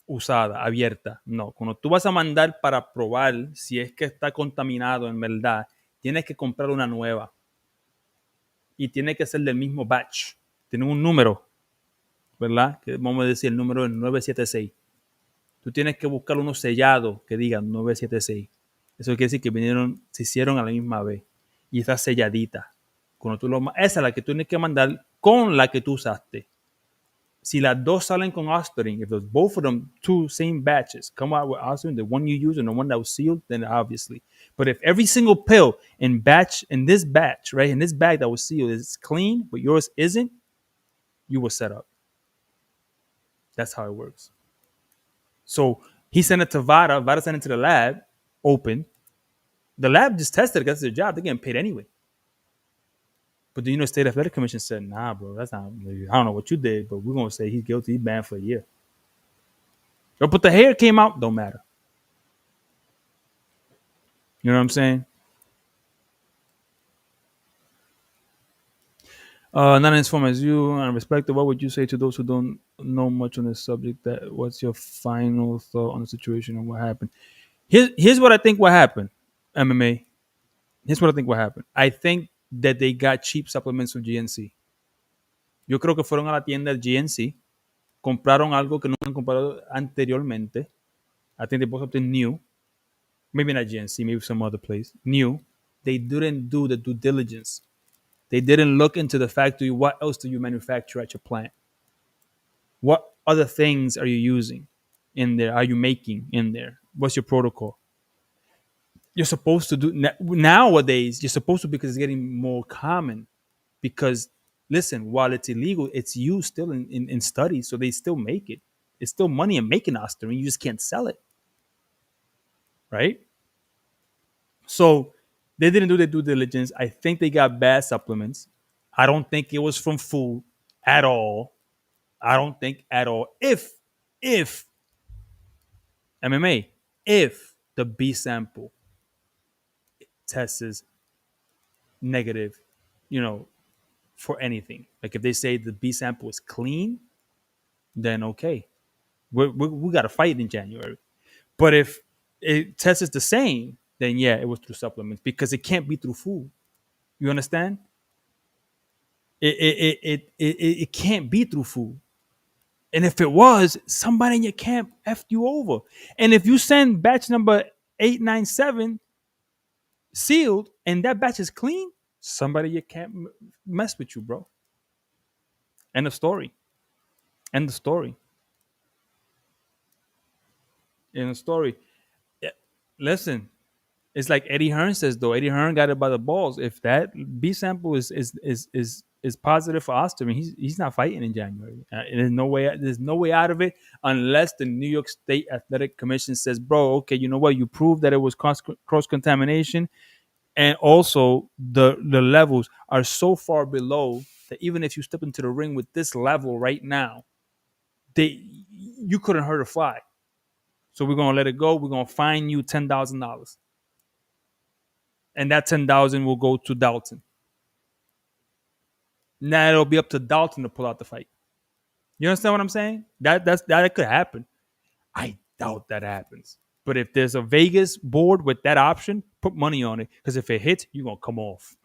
usada, abierta. No, cuando tú vas a mandar para probar si es que está contaminado en verdad, tienes que comprar una nueva y tiene que ser del mismo batch. Tiene un número, ¿verdad? Que vamos a decir el número es 976. Tú tienes que buscar uno sellado que diga 976. Eso quiere decir que vinieron, se hicieron a la misma vez y está selladita. Cuando esa es la que tú tienes que mandar con la que tú usaste. Si las dos salen con Osterine, if those, both of them two same batches come out with Osterine, the one you use and the one that was sealed, then obviously. But if every single pill in this batch, right, in this bag that was sealed is clean, but yours isn't, you were set up. That's how it works. So he sent it to VADA. VADA sent it to the lab, open. The lab just tested it. That's their job. They're getting paid anyway. But the State Athletic Commission said, nah, bro, that's not, I don't know what you did, but we're going to say he's guilty. He's banned for a year. But the hair came out, don't matter. You know what I'm saying? Not as informed as you and respected. What would you say to those who don't know much on this subject? That what's your final thought on the situation and what happened? Here's what I think what happened. MMA. Here's what I think what happened. I think that they got cheap supplements from GNC. Yo creo que fueron a la tienda del GNC, compraron algo que no han comprado anteriormente. I think they bought something new. Maybe not GNC, maybe some other place. New. They didn't do the due diligence. They didn't look into the factory. What else do you manufacture at your plant? What other things are you using in there? Are you making in there? What's your protocol? You're supposed to do nowadays. You're supposed to because it's getting more common. Because listen, while it's illegal, it's used still in studies, so they still make it. It's still money in making Osterine. You just can't sell it, right? So they didn't do their due diligence. I think they got bad supplements. I don't think it was from food at all. I don't think at all. If MMA, if the B sample tests negative, you know, for anything, like if they say the B sample is clean, then okay, we got to fight in January. But if it tests the same, then yeah, it was through supplements because it can't be through food. You understand? It can't be through food. And if it was, somebody in your camp effed you over. And if you send batch number 897 sealed and that batch is clean, somebody in your camp mess with you, bro. End of story. End of story. End of story. Yeah. Listen, it's like Eddie Hearn says though. Eddie Hearn got it by the balls. If that B sample is positive for Osterman, he's not fighting in January. There's no way. There's no way out of it unless the New York State Athletic Commission says, "Bro, okay, you know what? You proved that it was cross contamination, and also the levels are so far below that even if you step into the ring with this level right now, you couldn't hurt a fly. So we're gonna let it go. We're gonna fine you $10,000." And that 10,000 will go to Dalton. Now it'll be up to Dalton to pull out the fight. You understand what I'm saying? That could happen. I doubt that happens. But if there's a Vegas board with that option, put money on it. Because if it hits, you're gonna come off.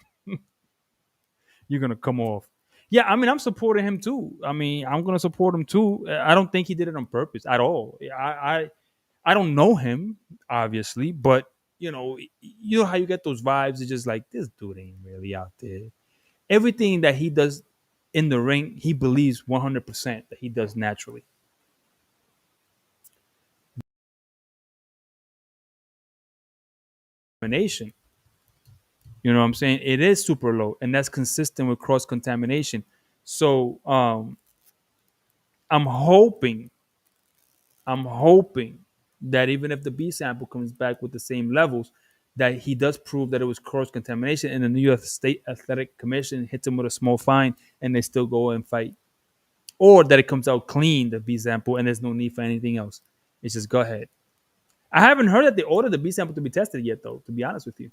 You're gonna come off. Yeah, I mean, I'm supporting him too. I mean, I'm gonna support him too. I don't think he did it on purpose at all. I don't know him, obviously, but you know how you get those vibes. It's just like this dude ain't really out there. Everything that he does in the ring, he believes 100% that he does naturally. Contamination, you know what I'm saying? It is super low, and that's consistent with cross contamination. So I'm hoping I'm hoping that even if the B sample comes back with the same levels, that he does prove that it was cross contamination, and the New York State Athletic Commission hits him with a small fine, and they still go and fight, or that it comes out clean, the B sample, and there's no need for anything else. It's just go ahead. I haven't heard that they ordered the B sample to be tested yet, though. To be honest with you,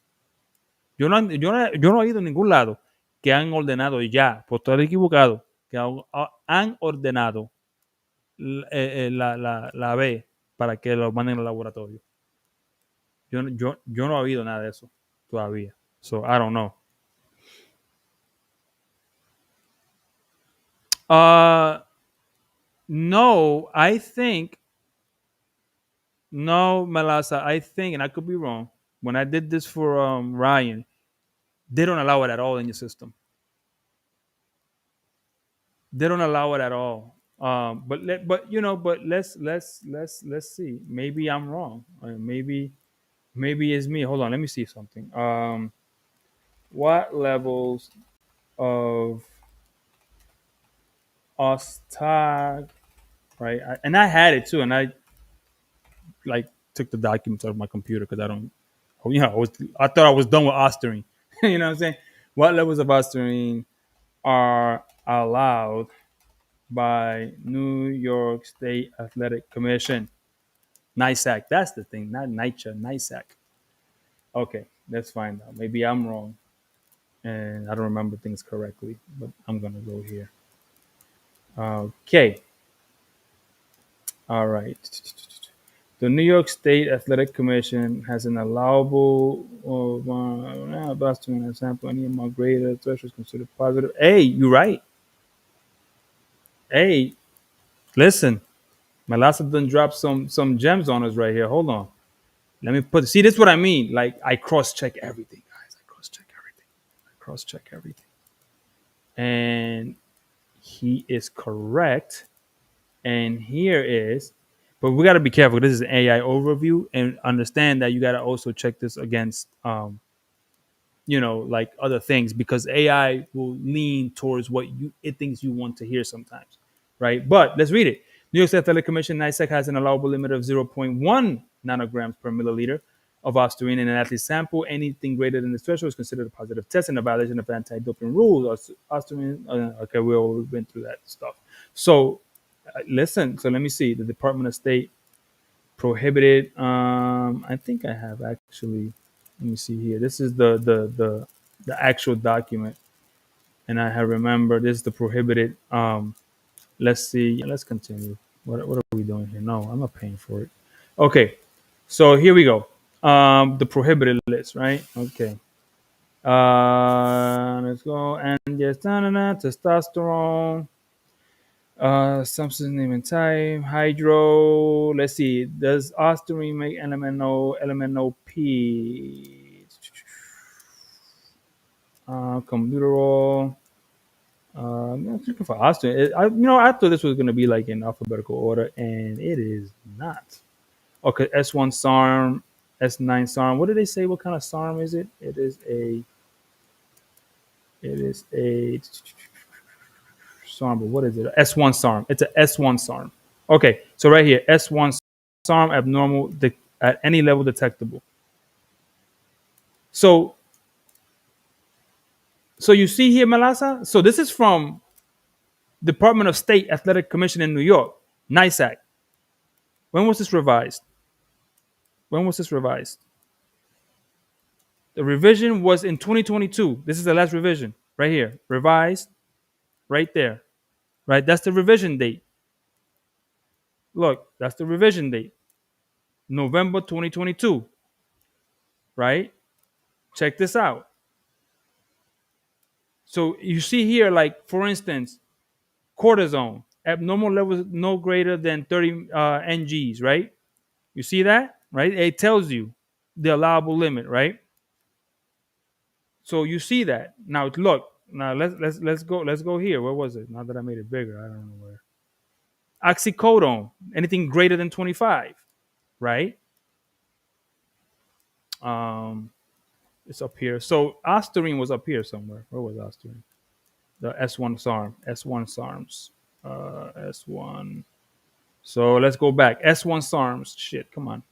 yo no he oído en ningún lado que han ordenado ya, por estar equivocado, que han ordenado la B para que lo manden al laboratorio. Yo no he oído nada de eso todavía. So I don't know. Uh, no, I think no, Melasa. I think, and I could be wrong. When I did this for Ryan, they don't allow it at all in your system. They don't allow it at all. But let's see. Maybe I'm wrong. Maybe it's me. Hold on, let me see something. What levels of Ostag, right? And I had it too, and I like took the documents out of my computer because I don't, I thought I was done with Osterine. You know what I'm saying? What levels of Osterine are allowed by New York State Athletic Commission? NISAC. That's the thing, not NYCHA. NISAC. Okay, let's find out. Maybe I'm wrong and I don't remember things correctly, but I'm gonna go here. Okay. All right. The New York State Athletic Commission has an allowable Boston sample any amount greater threshold is considered positive. Hey, you're right. Hey, listen, Malasa done dropped some gems on us right here. Hold on. Let me put. See, this is what I mean. Like I cross check everything, guys. I cross check everything. I cross check everything, and he is correct. And here is, but we got to be careful. This is an AI overview, and understand that you got to also check this against, like other things, because AI will lean towards what it thinks you want to hear sometimes, right? But let's read it. New York State Athletic Commission (NYSEC) has an allowable limit of 0.1 nanograms per milliliter of ostarine in an athlete sample. Anything greater than this threshold is considered a positive test and a violation of anti-doping rules. Ostarine, okay, we all went through that stuff. So listen, so let me see. The Department of State prohibited. I think I have actually. Let me see here. This is the actual document, and I have remember this is the prohibited. Let's see. Let's continue. What are we doing here? No, I'm not paying for it. Okay, so here we go. The prohibited list, right? Okay. Let's go. And yes, testosterone. Substance name and type, hydro. Let's see. Does ostarine make elemental P? Computerol. I'm looking for ostarine. I thought this was going to be like in alphabetical order, and it is not. Okay, S1 SARM, S9 SARM. What did they say? What kind of SARM is it? It is a. SARM, but what is it? S1 SARM. It's a S1 SARM. Okay, so right here, S1 SARM abnormal at any level detectable. So, you see here, Malasa. So this is from Department of State Athletic Commission in New York, NISAC. When was this revised? When was this revised? The revision was in 2022. This is the last revision right here. Revised, right there. Right, that's the revision date. Look, that's the revision date. November 2022. Right? Check this out. So you see here, like for instance, cortisone, abnormal levels no greater than 30 NGs, right? You see that, right? It tells you the allowable limit, right? So you see that. Now look. Now let's go here. Where was it? Now that I made it bigger, I don't know where. Oxycodone, anything greater than 25, right? Um, it's up here. So ostarine was up here somewhere. Where was ostarine? The S1 SARM, S1 SARMs, S1. So let's go back. S1 SARMs. Shit, come on.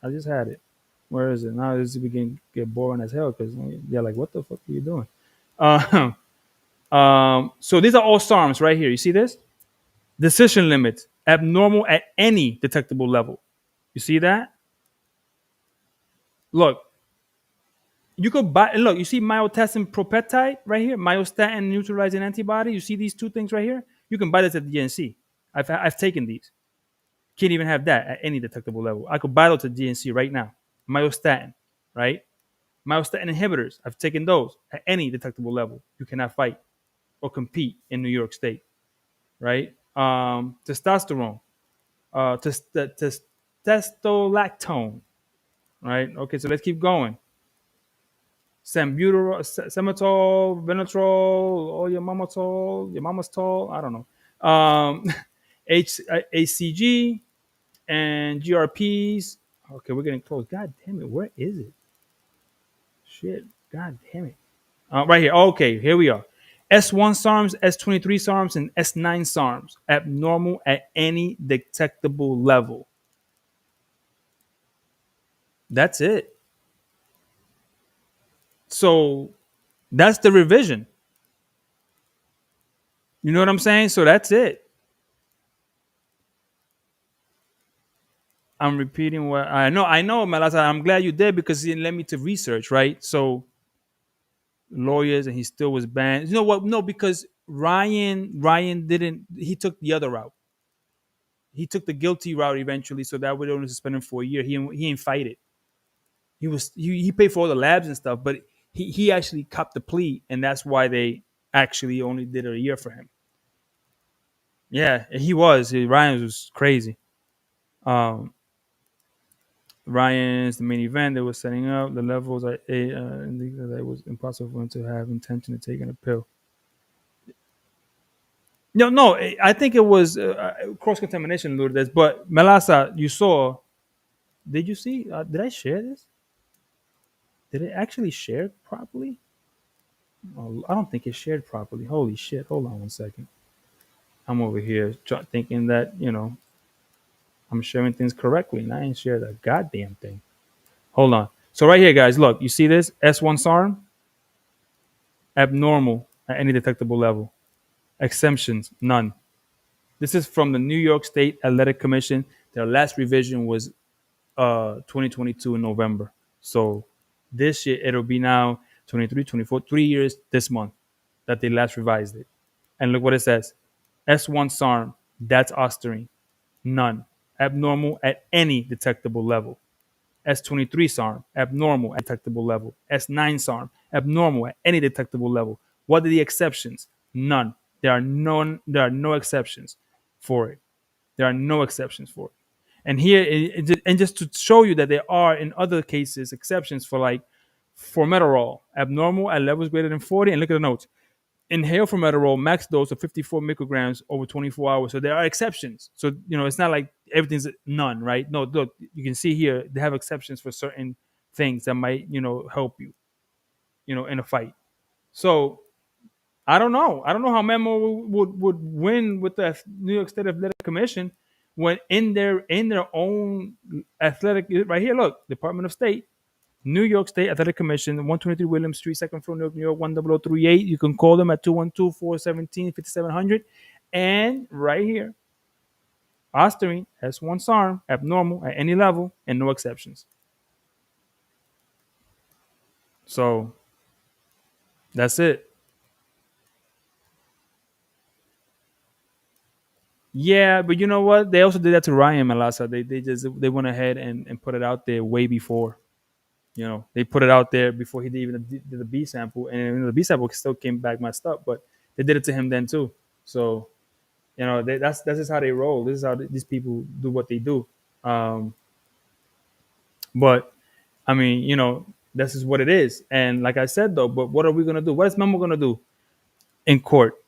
I just had it. Where is it? Now this is beginning to get boring as hell because they're like, what the fuck are you doing? Uh, so these are all SARMs right here. You see this? Decision limits abnormal at any detectable level. You see that? Look, you could buy. Look, you see myostatin propeptide right here, myostatin neutralizing antibody. You see these two things right here. You can buy this at the GNC. I've taken these. Can't even have that at any detectable level. I could buy those at GNC right now. Myostatin, right? Myostatin inhibitors. I've taken those at any detectable level. You cannot fight or compete in New York State, right? Testosterone, testolactone, right? Okay, so let's keep going. Sambuterol, semitol, Venetrol, or your mama's tall. I don't know. HCG and GRPs. Okay, we're getting close. God damn it, where is it? Shit, god damn it. Right here. Okay, here we are. S1 SARMs, S23 SARMs, and S9 SARMs. Abnormal at any detectable level. That's it. So that's the revision. You know what I'm saying? So that's it. I'm repeating what I know. I know, Melasa. I'm glad you did because it led me to research, right? So lawyers, and he still was banned. You know what? No, because Ryan didn't. He took the other route. He took the guilty route eventually, so that would only suspend him for a year. He didn't fight it. He paid for all the labs and stuff, but he actually copped the plea, and that's why they actually only did it a year for him. Yeah, he was. Ryan was crazy. Um, Ryan's the main event they were setting up. The levels are indicated that it was impossible for him to have intention of taking a pill. No, no, I think it was cross contamination, Lourdes. But Melasa, you saw. Did you see? Did I share this? Did it actually share properly? Oh, I don't think it shared properly. Holy shit! Hold on one second. I'm over here thinking that I'm sharing things correctly, and I ain't shared a goddamn thing. Hold on. So right here, guys, look. You see this S1 SARM abnormal at any detectable level. Exemptions none. This is from the New York State Athletic Commission. Their last revision was 2022 in November. So this year it'll be now 23, 24, 3 years this month that they last revised it. And look what it says. S1 SARM, that's Ostarine. None. Abnormal at any detectable level. S23 SARM, abnormal at detectable level. S9 SARM, abnormal at any detectable level. What are the exceptions? None. There are no exceptions for it. There are no exceptions for it. And here, and just to show you that there are in other cases exceptions for like formoterol, abnormal at levels greater than 40. And look at the notes. Inhale formoterol, max dose of 54 micrograms over 24 hours. So there are exceptions. So, it's not like everything's none, right? No, look, you can see here, they have exceptions for certain things that might, help you, in a fight. So I don't know. I don't know how Memo would win with the New York State Athletic Commission when in their own athletic right here. Look, Department of State, New York State Athletic Commission, 123 William Street, second floor, New York, 10038. You can call them at 212-417-5700. And right here, Ostarine, S1 SARM, abnormal at any level and no exceptions. So that's it. Yeah, but you know what? They also did that to Ryan Malasa. They went ahead and put it out there way before. They put it out there before he even did the B sample, and the B sample still came back messed up. But they did it to him then too. So that's just how they roll. This is how these people do what they do. Um, but I mean, this is what it is. And like I said though, but what are we gonna do? What is Memo gonna do in court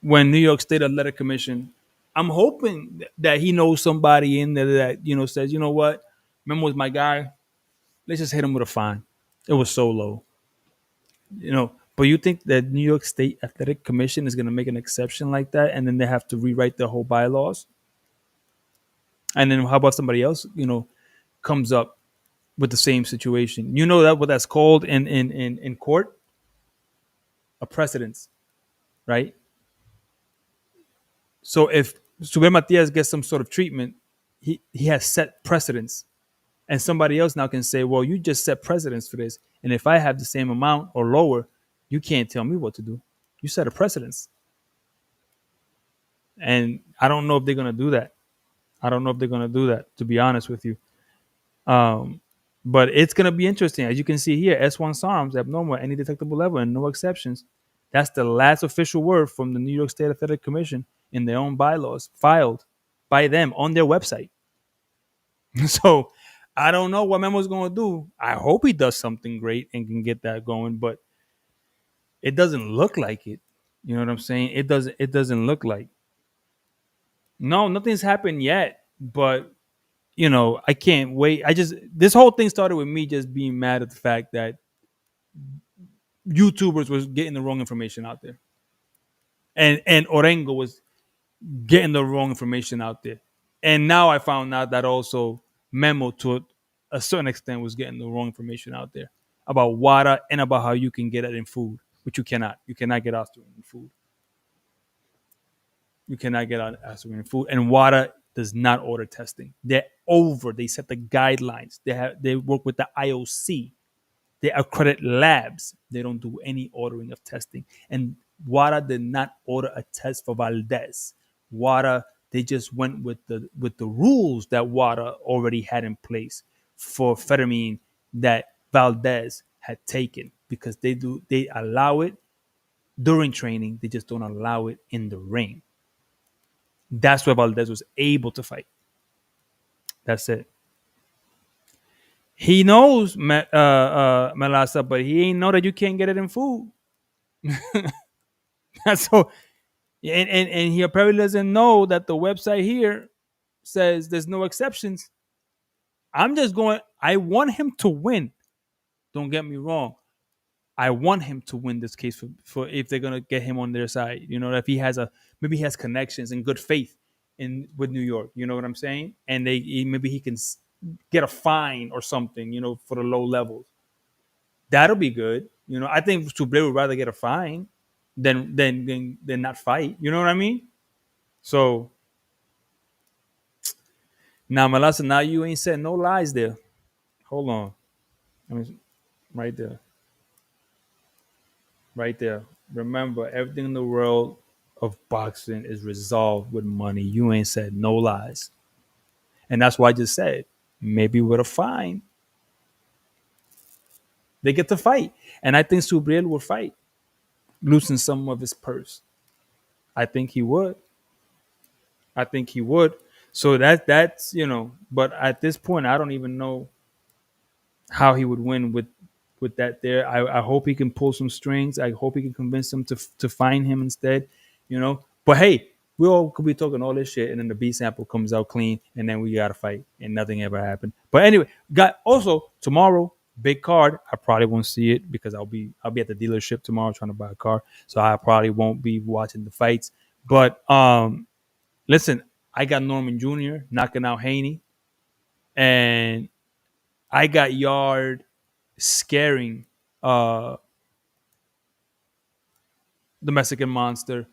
when New York State Athletic Commission? I'm hoping that he knows somebody in there that says, you know what, Memo was my guy. Let's just hit him with a fine. It was so low. But you think that New York State Athletic Commission is going to make an exception like that, and then they have to rewrite the whole bylaws? And then how about somebody else, comes up with the same situation? You know that what that's called in court? A precedence, right? So if Subriel Matias gets some sort of treatment, he has set precedence. And somebody else now can say, well, you just set precedence for this. And if I have the same amount or lower, you can't tell me what to do. You set a precedence. And I don't know if they're going to do that. I don't know if they're going to do that, to be honest with you. Um, but it's going to be interesting. As you can see here, S1 SARMs, abnormal, any detectable level, and no exceptions. That's the last official word from the New York State Athletic Commission in their own bylaws, filed by them on their website. So I don't know what Memo's going to do. I hope he does something great and can get that going, but it doesn't look like it. You know what I'm saying? It doesn't look like. No, nothing's happened yet, but I can't wait. This whole thing started with me just being mad at the fact that YouTubers was getting the wrong information out there. And Orengo was getting the wrong information out there. And now I found out that also Memo to a certain extent was getting the wrong information out there about water and about how you can get it in food, which you cannot. You cannot get aspirin in food. You cannot get aspirin in food. And water does not order testing. They set the guidelines. They work with the IOC. They accredit labs. They don't do any ordering of testing. And WADA did not order a test for Valdez. WADA, they just went with the rules that WADA already had in place for amphetamine that Valdez had taken, because they allow it during training. They just don't allow it in the ring. That's why Valdez was able to fight. That's it. He knows Melasa, but he ain't know that you can't get it in food. So, and he apparently doesn't know that the website here says there's no exceptions. I'm just going. I want him to win. Don't get me wrong. I want him to win this case for if they're gonna get him on their side. If he has maybe he has connections and good faith in with New York. You know what I'm saying? And maybe he can get a fine or something. For the low levels. That'll be good. I think Subriel would rather get a fine than not fight. You know what I mean? So now, Melissa, now you ain't said no lies there. Hold on. Right there. Right there. Remember, everything in the world of boxing is resolved with money. You ain't said no lies. And that's why I just said, maybe with a fine, they get to fight. And I think Subriel will fight, loosen some of his purse. I think he would. I think he would. So that's. But at this point, I don't even know how he would win with that there. I hope he can pull some strings. I hope he can convince them to find him instead. But hey, we all could be talking all this shit, and then the B sample comes out clean, and then we gotta fight, and nothing ever happened. But anyway, got also tomorrow, big card. I probably won't see it because I'll be at the dealership tomorrow trying to buy a car, so I probably won't be watching the fights. But listen, I got Norman Jr. knocking out Haney, and I got Yard scaring uh the Mexican Monster,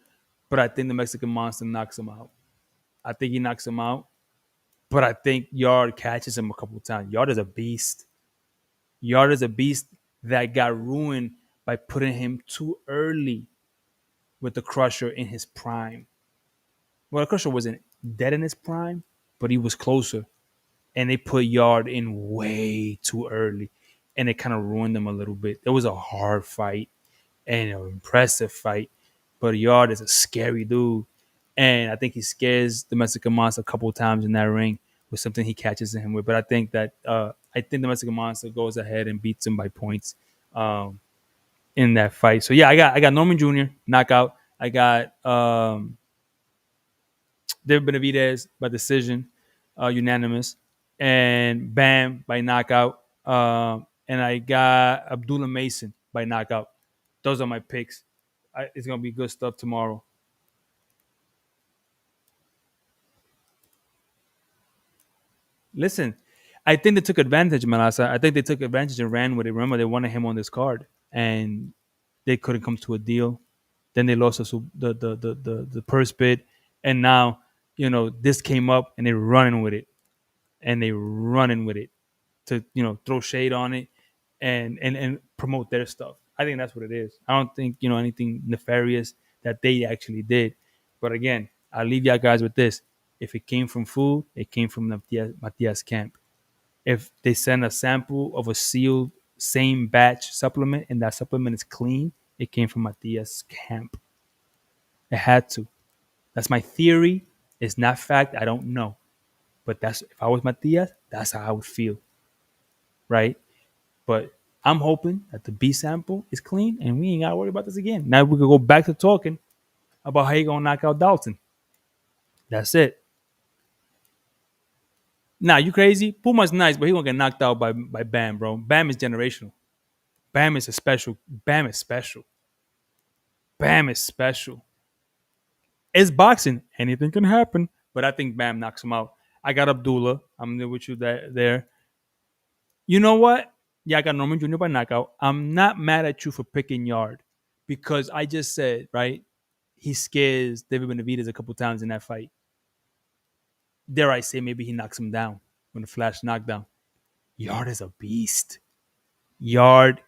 but I think the Mexican Monster knocks him out. I think he knocks him out, but I think Yard catches him a couple of times. Yard is a beast. Yard is a beast that got ruined by putting him too early with the Crusher in his prime. Well, the Crusher wasn't dead in his prime, but he was closer. And they put Yard in way too early, and it kind of ruined them a little bit. It was a hard fight and an impressive fight, but Yard is a scary dude, and I think he scares the Mexican Monster a couple of times in that ring with something he catches him with. But I think the Mexican Monster goes ahead and beats him by points in that fight. So yeah, I got Norman Jr. knockout. I got David Benavidez by decision, unanimous, and Bam by knockout. And I got Abdullah Mason by knockout. Those are my picks. It's gonna be good stuff tomorrow. Listen, I think they took advantage, Melasa. I think they took advantage and ran with it. Remember, they wanted him on this card, and they couldn't come to a deal. Then they lost the purse bid, and now this came up, and they're running with it, and they running with it to throw shade on it, and promote their stuff. I think that's what it is. I don't think anything nefarious that they actually did. But again, I'll leave you guys with this: if it came from food, it came from Matias camp. If they send a sample of a sealed same batch supplement and that supplement is clean, it came from Matias camp. It had to. That's my theory. It's not fact. I don't know. But that's if I was Matias, that's how I would feel. Right? But I'm hoping that the B sample is clean and we ain't gotta worry about this again. Now we can go back to talking about how you gonna knock out Dalton. That's it. Nah, you crazy? Puma's nice, but he gonna get knocked out by Bam, bro. Bam is generational. Bam is a special. Bam is special. Bam is special. It's boxing. Anything can happen. But I think Bam knocks him out. I got Abdullah. I'm there with you there. You know what? Yeah, I got Norman Jr. by knockout. I'm not mad at you for picking Yard because I just said, right? He scares David Benavidez a couple times in that fight. Dare I say, maybe he knocks him down when the flash knockdown. Yard is a beast. Yard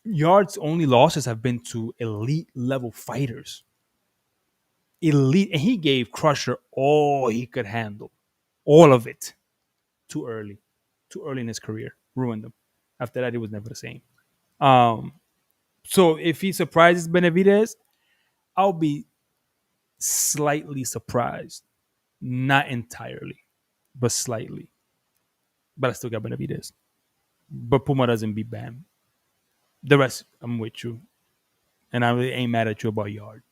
Yard's only losses have been to elite level fighters. Elite, and he gave Crusher all he could handle, all of it, too early, too early in his career, ruined him. After that, he was never the same. Um, so if he surprises Benavidez, I'll be slightly surprised, not entirely, but slightly. But I still got Benavidez. But Puma doesn't beat Bam. The rest, I'm with you, and I really ain't mad at you about Yard.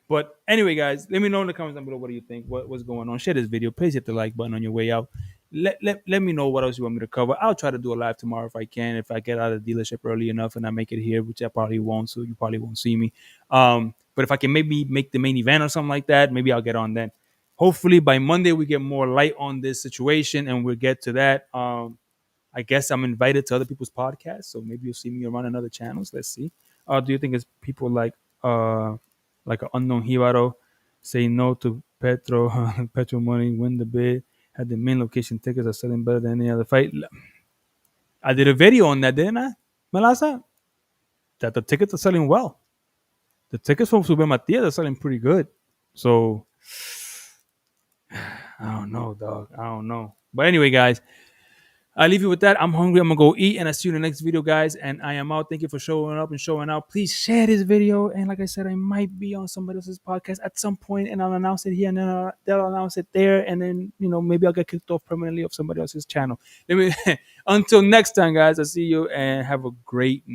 But anyway, guys, let me know in the comments down below what do you think, what's going on. Share this video. Please hit the like button on your way out. Let me know what else you want me to cover. I'll try to do a live tomorrow if I can. If I get out of the dealership early enough and I make it here, which I probably won't, so you probably won't see me. But if I can maybe make the main event or something like that, maybe I'll get on then. Hopefully by Monday we get more light on this situation and we'll get to that. I guess I'm invited to other people's podcasts, so maybe you'll see me around on other channels. Let's see. Do you think it's people like an unknown Hibaro say no to Petro, Petro money, win the bid, had the main location tickets are selling better than any other fight? I did a video on that, didn't I, Melasa? That the tickets are selling well. The tickets from Subriel Matias are selling pretty good. So I don't know, dog. I don't know. But anyway, guys, I leave you with that. I'm hungry. I'm gonna go eat, and I see you in the next video, guys. And I am out. Thank you for showing up and showing out. Please share this video. And like I said, I might be on somebody else's podcast at some point, and I'll announce it here, and then they'll announce it there, and then maybe I'll get kicked off permanently of somebody else's channel. Let me until next time, guys. I see you, and have a great night.